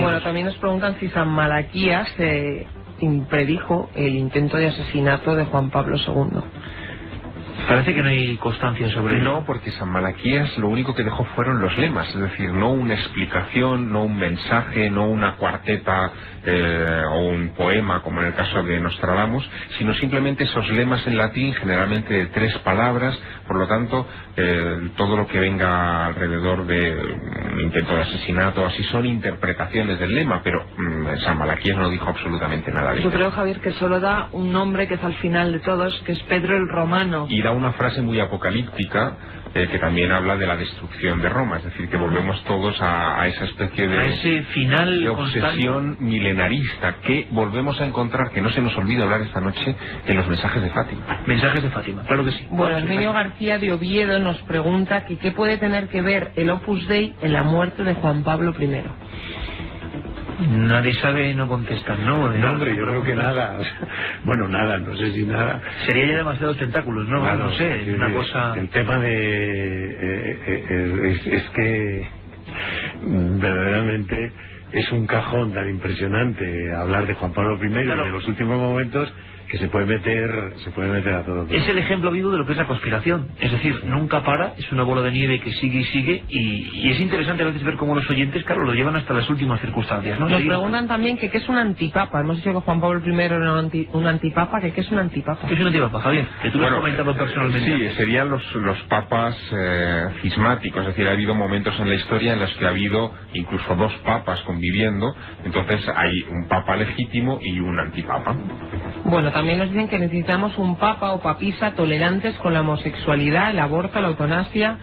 Bueno, también nos preguntan si San Malaquías impredijo el intento de asesinato de Juan Pablo II. Parece que no hay constancia sobre No, porque San Malaquías lo único que dejó fueron los lemas, es decir, no una explicación, no un mensaje, no una cuarteta o un poema como en el caso de Nostradamus, sino simplemente esos lemas en latín, generalmente de 3 palabras. Por lo tanto, todo lo que venga alrededor de un intento de asesinato, así son interpretaciones del lema, pero San Malaquías no dijo absolutamente nada de eso. Yo creo, Javier, que solo da un nombre que es al final de todos, que es Pedro el Romano. Y da una frase muy apocalíptica que también habla de la destrucción de Roma, es decir, que volvemos todos a esa especie de, ese final de obsesión milenarista que volvemos a encontrar, que no se nos olvida hablar esta noche, en los mensajes de Fátima. Mensajes de Fátima, claro que sí. Bueno, Herminio García de Oviedo nos pregunta que qué puede tener que ver el Opus Dei en la muerte de Juan Pablo I. Nadie sabe, no contestan, ¿no? No, hombre, yo creo que nada. Bueno, nada, no sé si nada. Sería ya demasiados tentáculos, ¿no? Claro, no sé, una cosa. El tema es que verdaderamente es un cajón tan impresionante hablar de Juan Pablo I, claro, de los últimos momentos, que se puede meter a todo. Es el ejemplo vivo de lo que es la conspiración. Es decir, nunca para, es una bola de nieve que sigue y sigue, y es interesante a veces ver cómo los oyentes, claro, lo llevan hasta las últimas circunstancias, ¿no? Nos preguntan también que qué es un antipapa. Hemos dicho que Juan Pablo I era un antipapa, que qué es un antipapa. ¿Qué es un antipapa, Javier? Que tú lo has comentado personalmente. Sí, serían los papas cismáticos, es decir, ha habido momentos en la historia en los que ha habido incluso 2 papas conviviendo, entonces hay un papa legítimo y un antipapa. Bueno, también nos dicen que necesitamos un papa o papisa tolerantes con la homosexualidad, el aborto, la eutanasia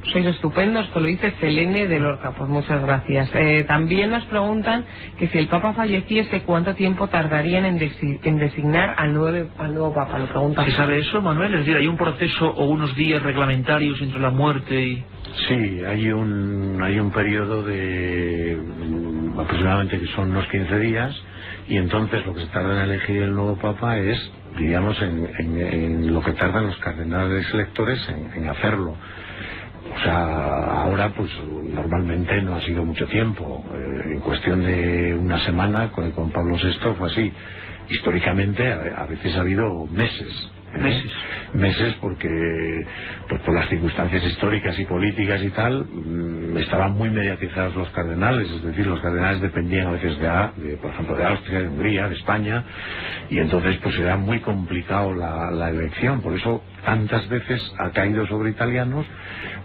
Sois estupendos, esto lo dice Selene de Lorca, pues muchas gracias. También nos preguntan que si el Papa falleciese, ¿cuánto tiempo tardarían en designar al nuevo Papa? Lo preguntan. ¿Se sabe eso, Manuel? Es decir, ¿hay un proceso o unos días reglamentarios entre la muerte y...? Sí, hay un periodo de aproximadamente que son unos 15 días, y entonces lo que se tarda en elegir el nuevo Papa es, digamos, en lo que tardan los cardenales electores en hacerlo. O sea, ahora pues normalmente no ha sido mucho tiempo, en cuestión de una semana con Pablo VI fue así. Históricamente a veces ha habido meses. Meses porque pues por las circunstancias históricas y políticas y tal estaban muy mediatizados los cardenales, es decir, los cardenales dependían a veces de por ejemplo de Austria, de Hungría, de España, y entonces pues era muy complicado la elección. Por eso tantas veces ha caído sobre italianos,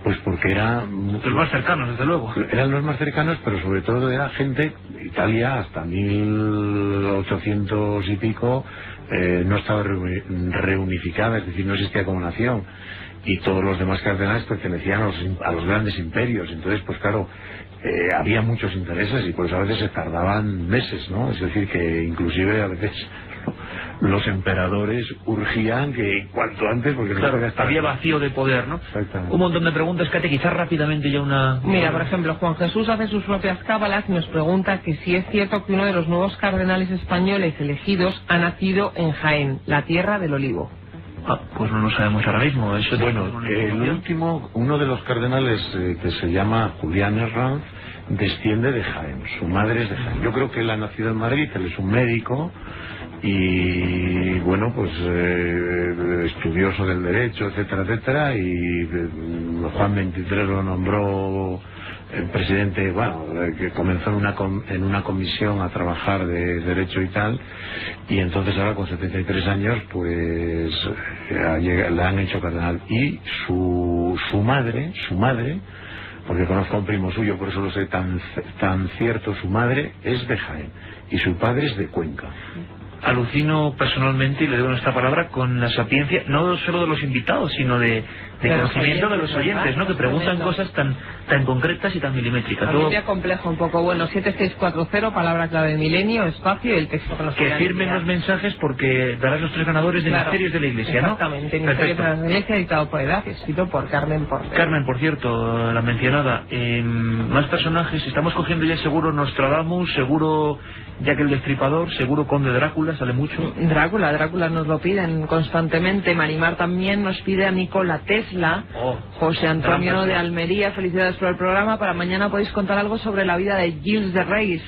pues porque eran los más cercanos, desde luego. Eran los más cercanos, pero sobre todo era gente, Italia hasta 1800 y pico no estaba reunificada, es decir, no existía como nación, y todos los demás cardenales pertenecían a los grandes imperios. Entonces pues claro, había muchos intereses y por eso a veces se tardaban meses, ¿no? Es decir, que inclusive a veces los emperadores urgían que cuanto antes, porque claro, había vacío de poder, ¿no? Exactamente. Un montón de preguntas, catequizar rápidamente ya una... Mira, por ejemplo, Juan Jesús hace sus propias cábalas y nos pregunta que si es cierto que uno de los nuevos cardenales españoles elegidos ha nacido en Jaén, la tierra del olivo. Pues no lo sabemos ahora mismo. Eso bueno, el último, uno de los cardenales que se llama Julián Herranz, desciende de Jaén, su madre es de Jaén. Yo creo que él ha nacido en Madrid, él es un médico y bueno, pues estudioso del derecho, etcétera, etcétera, y Juan XXIII lo nombró el presidente, bueno, que comenzó en una comisión a trabajar de derecho y tal, y entonces ahora con 73 años pues le han hecho cardenal. Y su madre, porque conozco a un primo suyo, por eso lo sé tan cierto, su madre es de Jaén y su padre es de Cuenca. Alucino personalmente, y le doy esta palabra, con la sapiencia, no solo de los invitados, sino de conocimiento de los oyentes, ¿no? Que preguntan cosas tan concretas y tan milimétricas. Familia complejo un poco. Bueno, 7640, palabra clave de milenio, espacio y el texto que nos que firmen los mensajes, porque darás los 3 ganadores de Misterios de la Iglesia, ¿no? Exactamente, Misterios de la Iglesia, editado por Edad, escrito por Carmen Porter. Carmen, por cierto, la mencionada. Más personajes, estamos cogiendo ya seguro Nostradamus, seguro Jack el Destripador, seguro Conde Drácula, sale mucho. Drácula nos lo piden constantemente. Marimar también nos pide a Nikola Tesla. José Antonio de Almería, felicidades por el programa. Para mañana podéis contar algo sobre la vida de Gilles de Reis.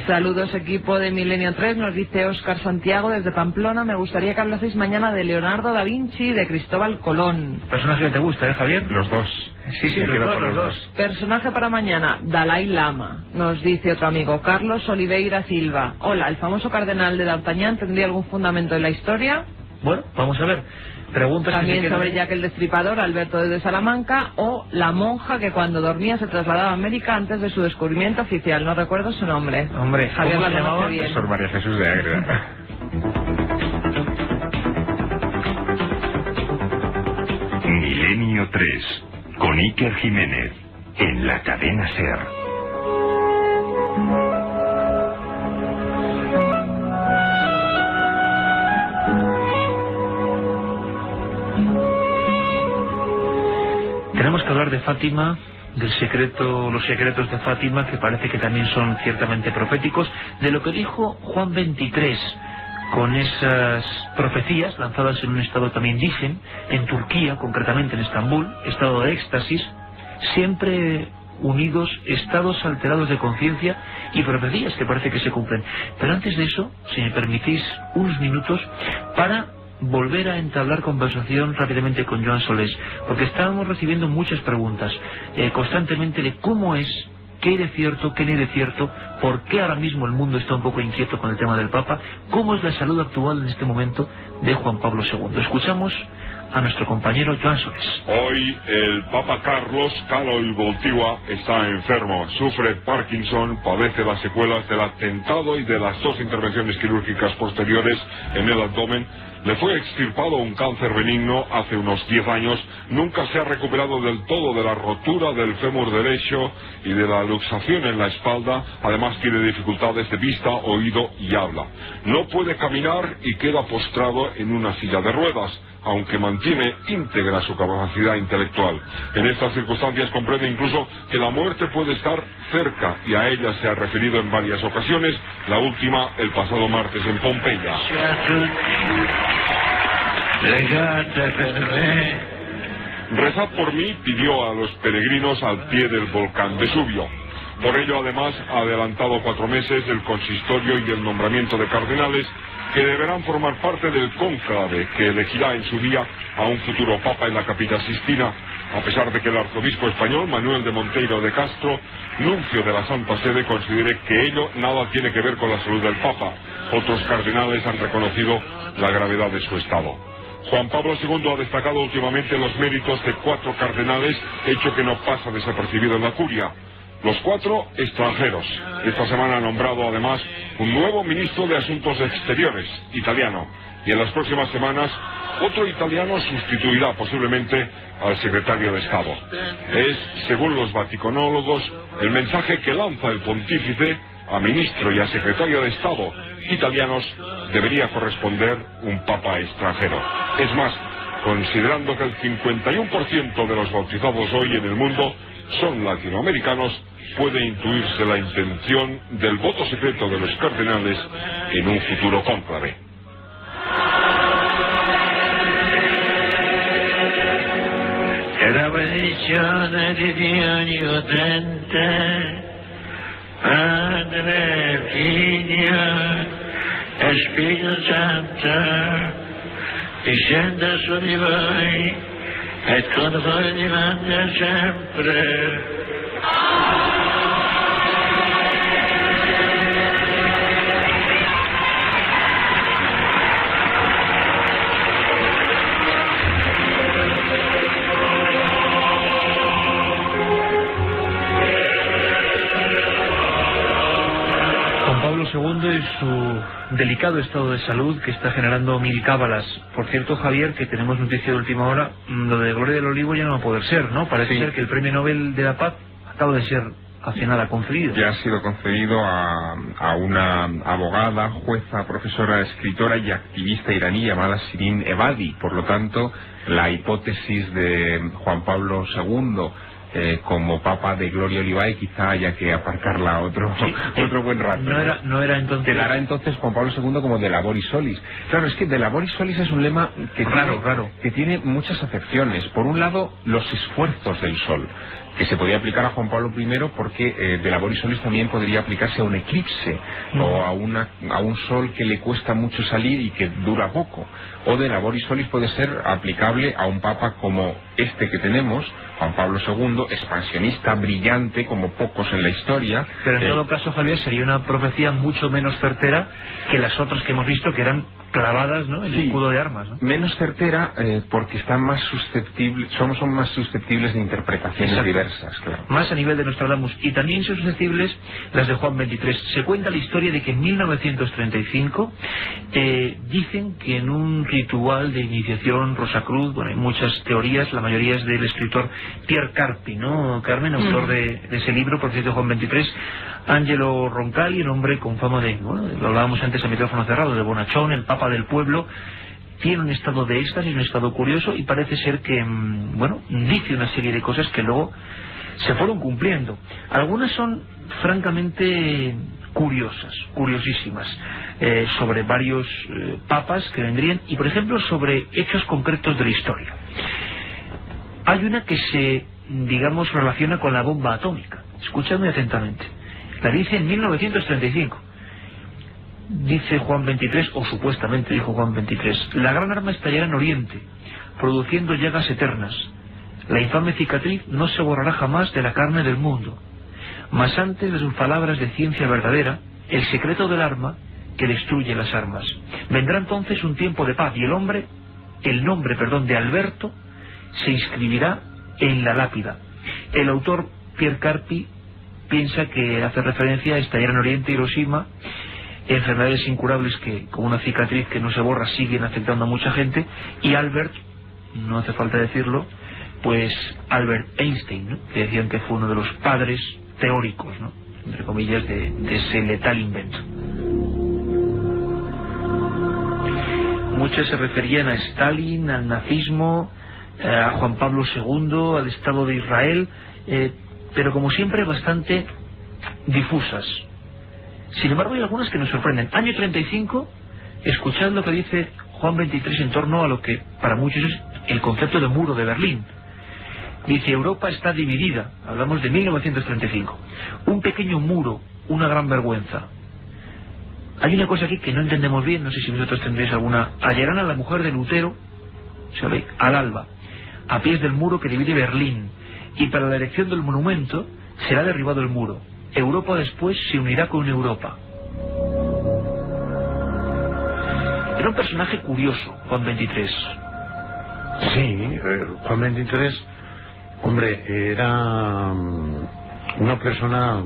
Saludos equipo de Milenio 3, nos dice Óscar Santiago desde Pamplona. Me gustaría que hablaseis mañana de Leonardo da Vinci y de Cristóbal Colón. Personaje que te gusta, Javier? Los dos. Sí, los dos. Personaje para mañana, Dalai Lama. Nos dice otro amigo, Carlos Oliveira Silva. Hola, ¿el famoso cardenal de D'Artagnan tendría algún fundamento en la historia? Bueno, vamos a ver. Preguntas también sobre Jack el Destripador, Alberto desde Salamanca, o la monja que cuando dormía se trasladaba a América antes de su descubrimiento oficial. No recuerdo su nombre. Hombre, Javier ¿cómo se llamaba? Profesor María Jesús de Ágreda. Milenio 3, con Iker Jiménez, en la cadena SER. Tenemos que hablar de Fátima, los secretos de Fátima, que parece que también son ciertamente proféticos, de lo que dijo Juan XXIII, con esas profecías lanzadas en un estado también, dicen, en Turquía, concretamente en Estambul, estado de éxtasis, siempre unidos, estados alterados de conciencia y profecías que parece que se cumplen. Pero antes de eso, si me permitís unos minutos, para volver a entablar conversación rápidamente con Joan Solés, porque estábamos recibiendo muchas preguntas constantemente de cómo es, qué hay de cierto, qué no hay de cierto, por qué ahora mismo el mundo está un poco inquieto con el tema del Papa, cómo es la salud actual en este momento de Juan Pablo II. Escuchamos a nuestro compañero Joan Solés. Hoy el Papa Carlos Karol Wojtyła está enfermo, sufre Parkinson, padece las secuelas del atentado y de las 2 intervenciones quirúrgicas posteriores en el abdomen. Le fue extirpado un cáncer benigno hace unos 10 años, nunca se ha recuperado del todo de la rotura del fémur derecho y de la luxación en la espalda, además tiene dificultades de vista, oído y habla. No puede caminar y queda postrado en una silla de ruedas, aunque mantiene íntegra su capacidad intelectual. En estas circunstancias comprende incluso que la muerte puede estar cerca, y a ella se ha referido en varias ocasiones, la última el pasado martes en Pompeya. Rezad por mí, pidió a los peregrinos al pie del volcán Vesubio. Por ello, además, ha adelantado 4 meses el consistorio y el nombramiento de cardenales que deberán formar parte del cónclave que elegirá en su día a un futuro papa en la Capilla Sistina, a pesar de que el arzobispo español Manuel de Monteiro de Castro, nuncio de la Santa Sede, considere que ello nada tiene que ver con la salud del papa. Otros cardenales han reconocido la gravedad de su estado. Juan Pablo II ha destacado últimamente los méritos de 4 cardenales, hecho que no pasa desapercibido en la curia. Los 4 extranjeros. Esta semana ha nombrado además un nuevo ministro de Asuntos Exteriores, italiano, y en las próximas semanas otro italiano sustituirá posiblemente al secretario de Estado. Es, según los vaticanólogos, el mensaje que lanza el pontífice a ministro y a secretario de Estado italianos: debería corresponder un papa extranjero. Es más, considerando que el 51% de los bautizados hoy en el mundo son latinoamericanos, puede intuirse la intención del voto secreto de los cardenales en un futuro cónclave. La benedizione di Dio Onnipotente, Padre, Figlio e Spirito Santo, discenda su di voi e con voi rimanga sempre. II y su delicado estado de salud, que está generando 1000 cábalas. Por cierto, Javier, que tenemos noticia de última hora, lo de Gloria del Olivo ya no va a poder ser, ¿no? Parece ser que el Premio Nobel de la Paz acaba de ser hace nada concedido. Ya ha sido concedido a una abogada, jueza, profesora, escritora y activista iraní llamada Shirin Ebadi. Por lo tanto, la hipótesis de Juan Pablo II como Papa de Gloria Olivae quizá haya que aparcarla otro buen rato. No era entonces... Quedará entonces Juan Pablo II como de Laboris Solis. Claro, es que de Laboris Solis es un lema que tiene muchas acepciones. Por un lado, los esfuerzos del sol, que se podía aplicar a Juan Pablo I porque de Laboris Solis también podría aplicarse a un eclipse o a un sol que le cuesta mucho salir y que dura poco. O de Laboris Solis puede ser aplicable a un papa como este que tenemos, Juan Pablo II, expansionista, brillante, como pocos en la historia. Pero en todo caso, Javier, sería una profecía mucho menos certera que las otras que hemos visto, que eran clavadas, ¿no?, en el escudo de armas, ¿no? Menos certera porque están más susceptibles, son más susceptibles de interpretaciones diversas, claro. Más a nivel de Nostradamus, y también son susceptibles las de Juan XXIII. Se cuenta la historia de que en 1935 dicen que en un ritual de iniciación Rosacruz, bueno, hay muchas teorías, la mayoría es del escritor Pierre Carpi, ¿no, Carmen? Autor de ese libro, por cierto, Juan XXIII. Angelo Roncalli, un hombre con fama de, bueno, lo hablábamos antes a micrófono cerrado, de bonachón, el papa del pueblo, tiene un estado de éxtasis, un estado curioso, y parece ser que, bueno, dice una serie de cosas que luego se fueron cumpliendo. Algunas son francamente curiosas, curiosísimas, sobre varios papas que vendrían, y por ejemplo sobre hechos concretos de la historia. Hay una que se, digamos, relaciona con la bomba atómica. Escuchadme atentamente. La dice en 1935. Dice Juan XXIII, o supuestamente dijo Juan XXIII: la gran arma estallará en Oriente, produciendo llagas eternas. La infame cicatriz no se borrará jamás de la carne del mundo. Mas antes de sus palabras de ciencia verdadera, el secreto del arma que destruye las armas. Vendrá entonces un tiempo de paz, y el nombre de Alberto se inscribirá en la lápida. El autor Pierre Carpi piensa que hace referencia a estallar en Oriente, Hiroshima, enfermedades incurables que, como una cicatriz que no se borra, siguen afectando a mucha gente. Y Albert, no hace falta decirlo, pues Albert Einstein, ¿no?, que decían que fue uno de los padres teóricos, ¿no?, entre comillas, de ese letal invento. Muchos se referían a Stalin, al nazismo, a Juan Pablo II, al Estado de Israel, pero como siempre bastante difusas. Sin embargo, hay algunas que nos sorprenden. Año 35, escuchad lo que dice Juan XXIII en torno a lo que para muchos es el concepto de muro de Berlín. Dice: Europa está dividida. Hablamos de 1935. Un pequeño muro, una gran vergüenza. Hay una cosa aquí que no entendemos bien, no sé si vosotros tendréis alguna. Hallarán a la mujer de Lutero, ¿sabe?, al alba, a pies del muro que divide Berlín, y para la erección del monumento será derribado el muro. Europa después se unirá con Europa. Era un personaje curioso, Juan XXIII. Sí, Juan XXIII, hombre, era una persona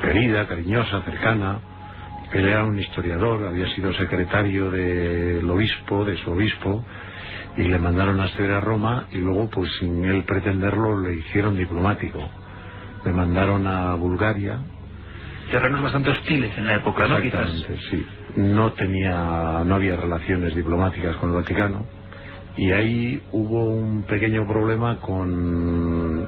querida, cariñosa, cercana. Él era un historiador, había sido secretario del obispo, de su obispo, y le mandaron a estudiar a Roma, y luego, pues sin él pretenderlo, le hicieron diplomático. Le mandaron a Bulgaria. Terrenos bastante hostiles en la época, ¿no? Exactamente, sí. No había relaciones diplomáticas con el Vaticano, y ahí hubo un pequeño problema con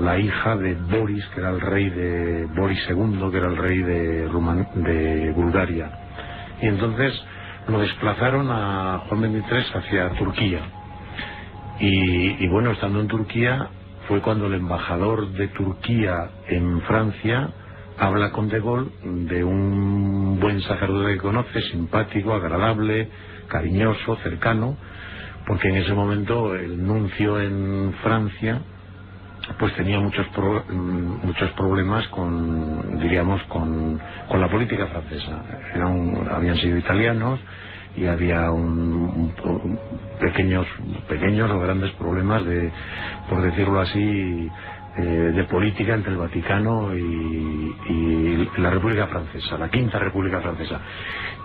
la hija de Boris, que era el rey de Boris II, que era el rey de Bulgaria, y entonces lo desplazaron a Juan XXIII hacia Turquía, y bueno, estando en Turquía fue cuando el embajador de Turquía en Francia habla con De Gaulle de un buen sacerdote que conoce, simpático, agradable, cariñoso, cercano, porque en ese momento el nuncio en Francia pues tenía muchos problemas con la política francesa. Habían sido italianos y había pequeños o grandes problemas por decirlo así, de política entre el Vaticano y la República Francesa, la Quinta República Francesa.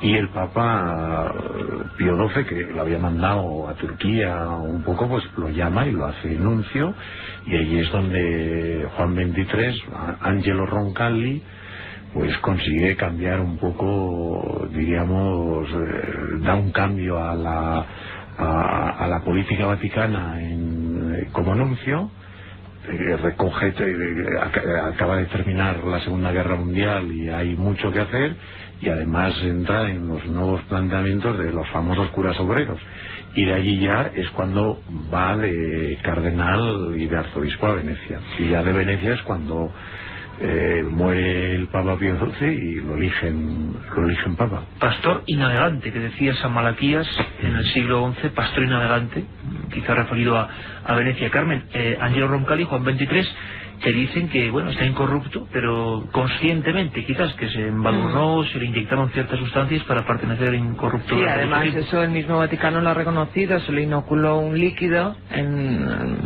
Y el Papa Pío XII, que lo había mandado a Turquía un poco, pues lo llama y lo hace nuncio, y allí es donde Juan XXIII, Angelo Roncalli, pues consigue cambiar un poco, diríamos, da un cambio a la política vaticana como nuncio. Acaba de terminar la Segunda Guerra Mundial y hay mucho que hacer, y además entra en los nuevos planteamientos de los famosos curas obreros, y de allí ya es cuando va de cardenal y de arzobispo a Venecia, y ya de Venecia es cuando muere el Papa Pío XII y lo eligen Papa. Pastor y navegante, que decía San Malaquías en el siglo XI, pastor y navegante, quizá referido a Venecia. Carmen, Angelo Roncalli, Juan XXIII, que dicen que, bueno, está incorrupto, pero conscientemente, quizás, que se embadurnó, se le inyectaron ciertas sustancias para pertenecer incorrupto. Sí, además eso el mismo Vaticano lo ha reconocido, se le inoculó un líquido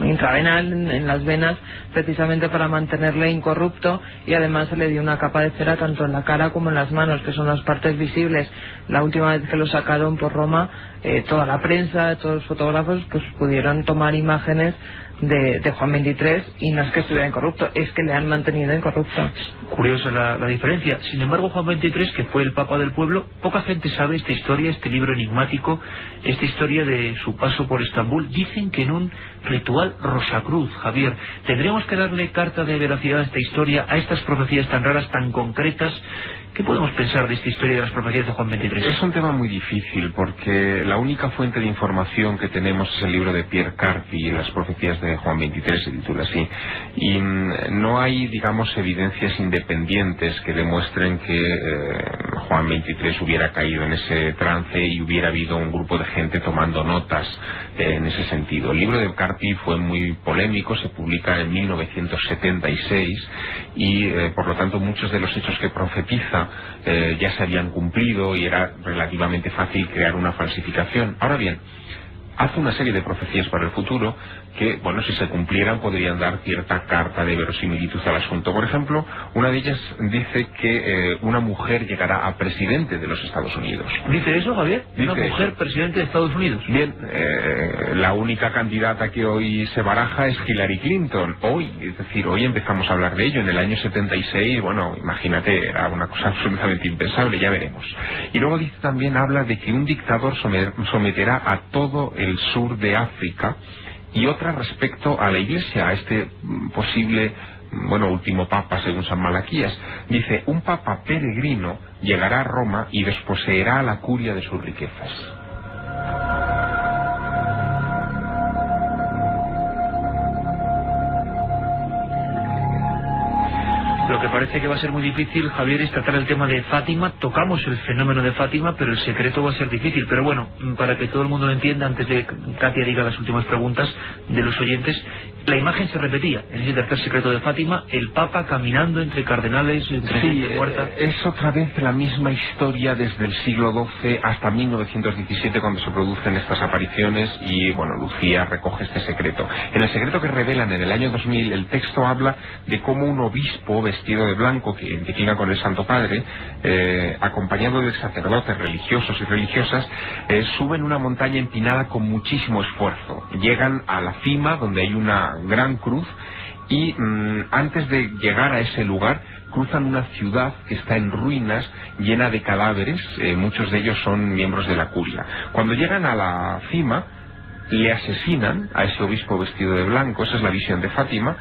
intravenal en las venas, precisamente para mantenerle incorrupto, y además se le dio una capa de cera tanto en la cara como en las manos, que son las partes visibles. La última vez que lo sacaron por Roma, toda la prensa, todos los fotógrafos, pues pudieron tomar imágenes de Juan XXIII, y no es que estuviera incorrupto, es que le han mantenido incorrupto. Curiosa la diferencia. Sin embargo, Juan XXIII, que fue el Papa del pueblo, poca gente sabe esta historia, este libro enigmático, esta historia de su paso por Estambul. Dicen que en un ritual Rosacruz, Javier. ¿Tendríamos que darle carta de veracidad a esta historia, a estas profecías tan raras, tan concretas? ¿Qué podemos pensar de esta historia de las profecías de Juan XXIII? Es un tema muy difícil, porque la única fuente de información que tenemos es el libro de Pierre Carpi, Las profecías de Juan XXIII, se titula así, y no hay, digamos, evidencias independientes que demuestren que Juan XXIII hubiera caído en ese trance y hubiera habido un grupo de gente tomando notas en ese sentido. El libro de Carpi fue muy polémico, se publica en 1976 y por lo tanto muchos de los hechos que profetiza ya se habían cumplido y era relativamente fácil crear una falsificación. Ahora bien, hace una serie de profecías para el futuro que, bueno, si se cumplieran podrían dar cierta carta de verosimilitud al asunto. Por ejemplo, una de ellas dice que una mujer llegará a presidente de los Estados Unidos. ¿Dice eso, Javier? Dice ¿Una mujer eso. presidente de Estados Unidos? Bien, la única candidata que hoy se baraja es Hillary Clinton. Hoy, es decir, hoy empezamos a hablar de ello. En el año 76, bueno, imagínate, era una cosa absolutamente impensable, ya veremos. Y luego dice también, habla de que un dictador someterá a todo el sur de África, y otra respecto a la Iglesia, a este posible, bueno, último papa según San Malaquías. Dice, un papa peregrino llegará a Roma y desposeerá a la curia de sus riquezas. Lo que parece que va a ser muy difícil, Javier, es tratar el tema de Fátima. Tocamos el fenómeno de Fátima, pero el secreto va a ser difícil. Pero bueno, para que todo el mundo lo entienda, antes de que Katia diga las últimas preguntas de los oyentes, la imagen se repetía. En ese tercer secreto de Fátima, el Papa caminando entre cardenales, entre gente muerta. Es otra vez la misma historia desde el siglo XII hasta 1917, cuando se producen estas apariciones, y bueno, Lucía recoge este secreto. En el secreto que revelan en el año 2000, el texto habla de cómo un obispo vestido de blanco, que identifica con el Santo Padre, acompañado de sacerdotes religiosos y religiosas, suben una montaña empinada con muchísimo esfuerzo. Llegan a la cima, donde hay una gran cruz, y antes de llegar a ese lugar cruzan una ciudad que está en ruinas, llena de cadáveres, muchos de ellos son miembros de la curia. Cuando llegan a la cima, le asesinan a ese obispo vestido de blanco, esa es la visión de Fátima,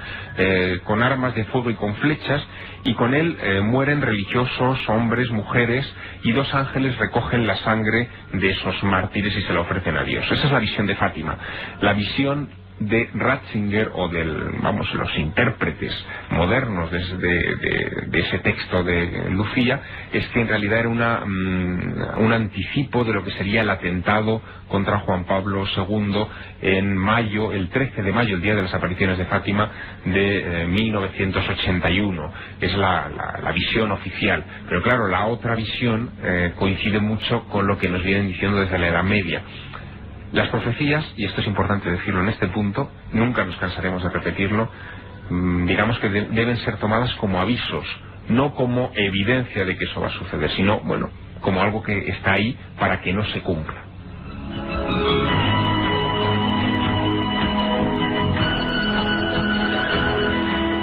con armas de fuego y con flechas, y con él mueren religiosos, hombres, mujeres, y 2 ángeles recogen la sangre de esos mártires y se la ofrecen a Dios. Esa es la visión de Fátima. La visión de Ratzinger, o los intérpretes modernos de ese texto de Lucía, es que en realidad era un anticipo de lo que sería el atentado contra Juan Pablo II en mayo, el 13 de mayo, el día de las apariciones de Fátima de 1981. Es la visión oficial. Pero claro, la otra visión coincide mucho con lo que nos vienen diciendo desde la Edad Media. Las profecías, y esto es importante decirlo en este punto, nunca nos cansaremos de repetirlo, digamos que deben ser tomadas como avisos, no como evidencia de que eso va a suceder, sino, bueno, como algo que está ahí para que no se cumpla.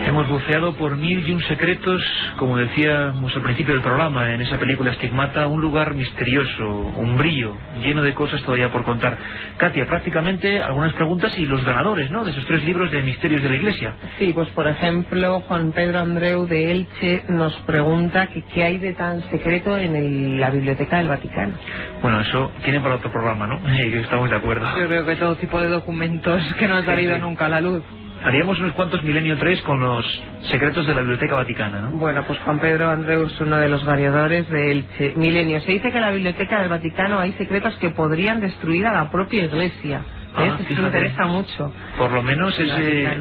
Hemos buceado por 1001 secretos, como decíamos al principio del programa, en esa película Estigmata, un lugar misterioso, umbrío, lleno de cosas todavía por contar. Katia, prácticamente algunas preguntas y los ganadores, ¿no?, de esos 3 libros de Misterios de la Iglesia. Sí, pues por ejemplo, Juan Pedro Andreu de Elche nos pregunta que qué hay de tan secreto en la Biblioteca del Vaticano. Bueno, eso tiene para otro programa, ¿no? Estamos de acuerdo. Yo creo que todo tipo de documentos que no han salido nunca a la luz. Haríamos unos cuantos Milenio 3 con los secretos de la Biblioteca Vaticana, ¿no? Bueno, pues Juan Pedro Andreu es uno de los variadores del Milenio. Se dice que en la Biblioteca del Vaticano hay secretos que podrían destruir a la propia Iglesia. Eso me interesa mucho. Por lo menos es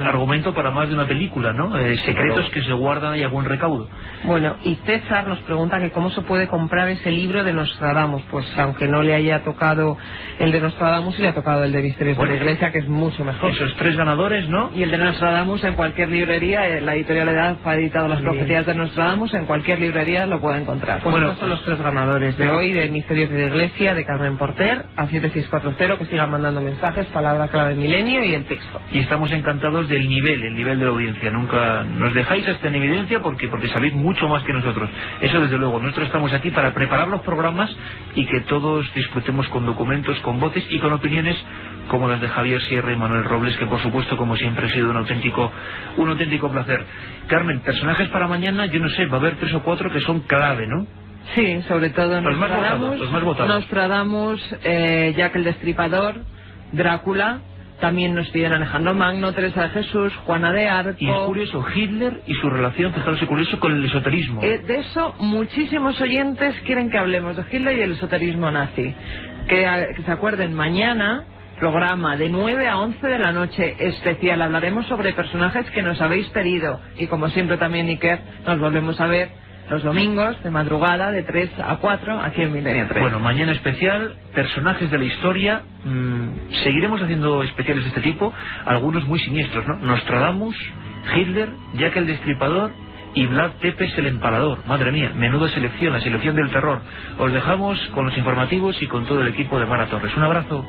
argumento para más de una película, ¿no? Secretos que se guardan ahí a buen recaudo. Bueno, y César nos pregunta que cómo se puede comprar ese libro de Nostradamus. Pues aunque no le haya tocado el de Nostradamus, le ha tocado el de Misterios de la Iglesia, que es mucho mejor. Esos 3 ganadores, ¿no? Y el de Nostradamus en cualquier librería, la editorial Edad ha editado las profecías de Nostradamus, en cualquier librería lo puede encontrar. Pues bueno, estos son los 3 ganadores de hoy, de Misterios de la Iglesia, de Carmen Porter, a 7640, que sigan mandando mensajes, palabra clave Milenio y el texto. Y estamos encantados del nivel de la audiencia. Nunca nos dejáis hasta en evidencia porque sabéis mucho más que nosotros. Eso desde luego. Nosotros estamos aquí para preparar los programas y que todos disfrutemos con documentos, con voces y con opiniones como las de Javier Sierra y Manuel Robles, que por supuesto, como siempre, ha sido un auténtico placer. Carmen, personajes para mañana, yo no sé, va a haber 3 o 4 que son clave, ¿no? Sí, sobre todo los más votados. Nostradamus, Jack el Destripador, Drácula, también nos piden Alejandro Magno, Teresa de Jesús, Juana de Arco. Y es curioso, Hitler y su relación, fijaros, es curioso, con el esoterismo. De eso muchísimos oyentes quieren que hablemos, de Hitler y el esoterismo nazi. Que se acuerden, mañana, programa de 9 a 11 de la noche, especial. Hablaremos sobre personajes que nos habéis pedido. Y como siempre también, Iker, nos volvemos a ver los domingos de madrugada de 3 a 4 aquí en Milenio 3. Bueno, mañana especial, personajes de la historia. Seguiremos haciendo especiales de este tipo, algunos muy siniestros, ¿no? Nostradamus, Hitler, Jack el Destripador y Vlad Tepes el Empalador. Madre mía, menuda selección, la selección del terror. Os dejamos con los informativos y con todo el equipo de Mara Torres. Un abrazo.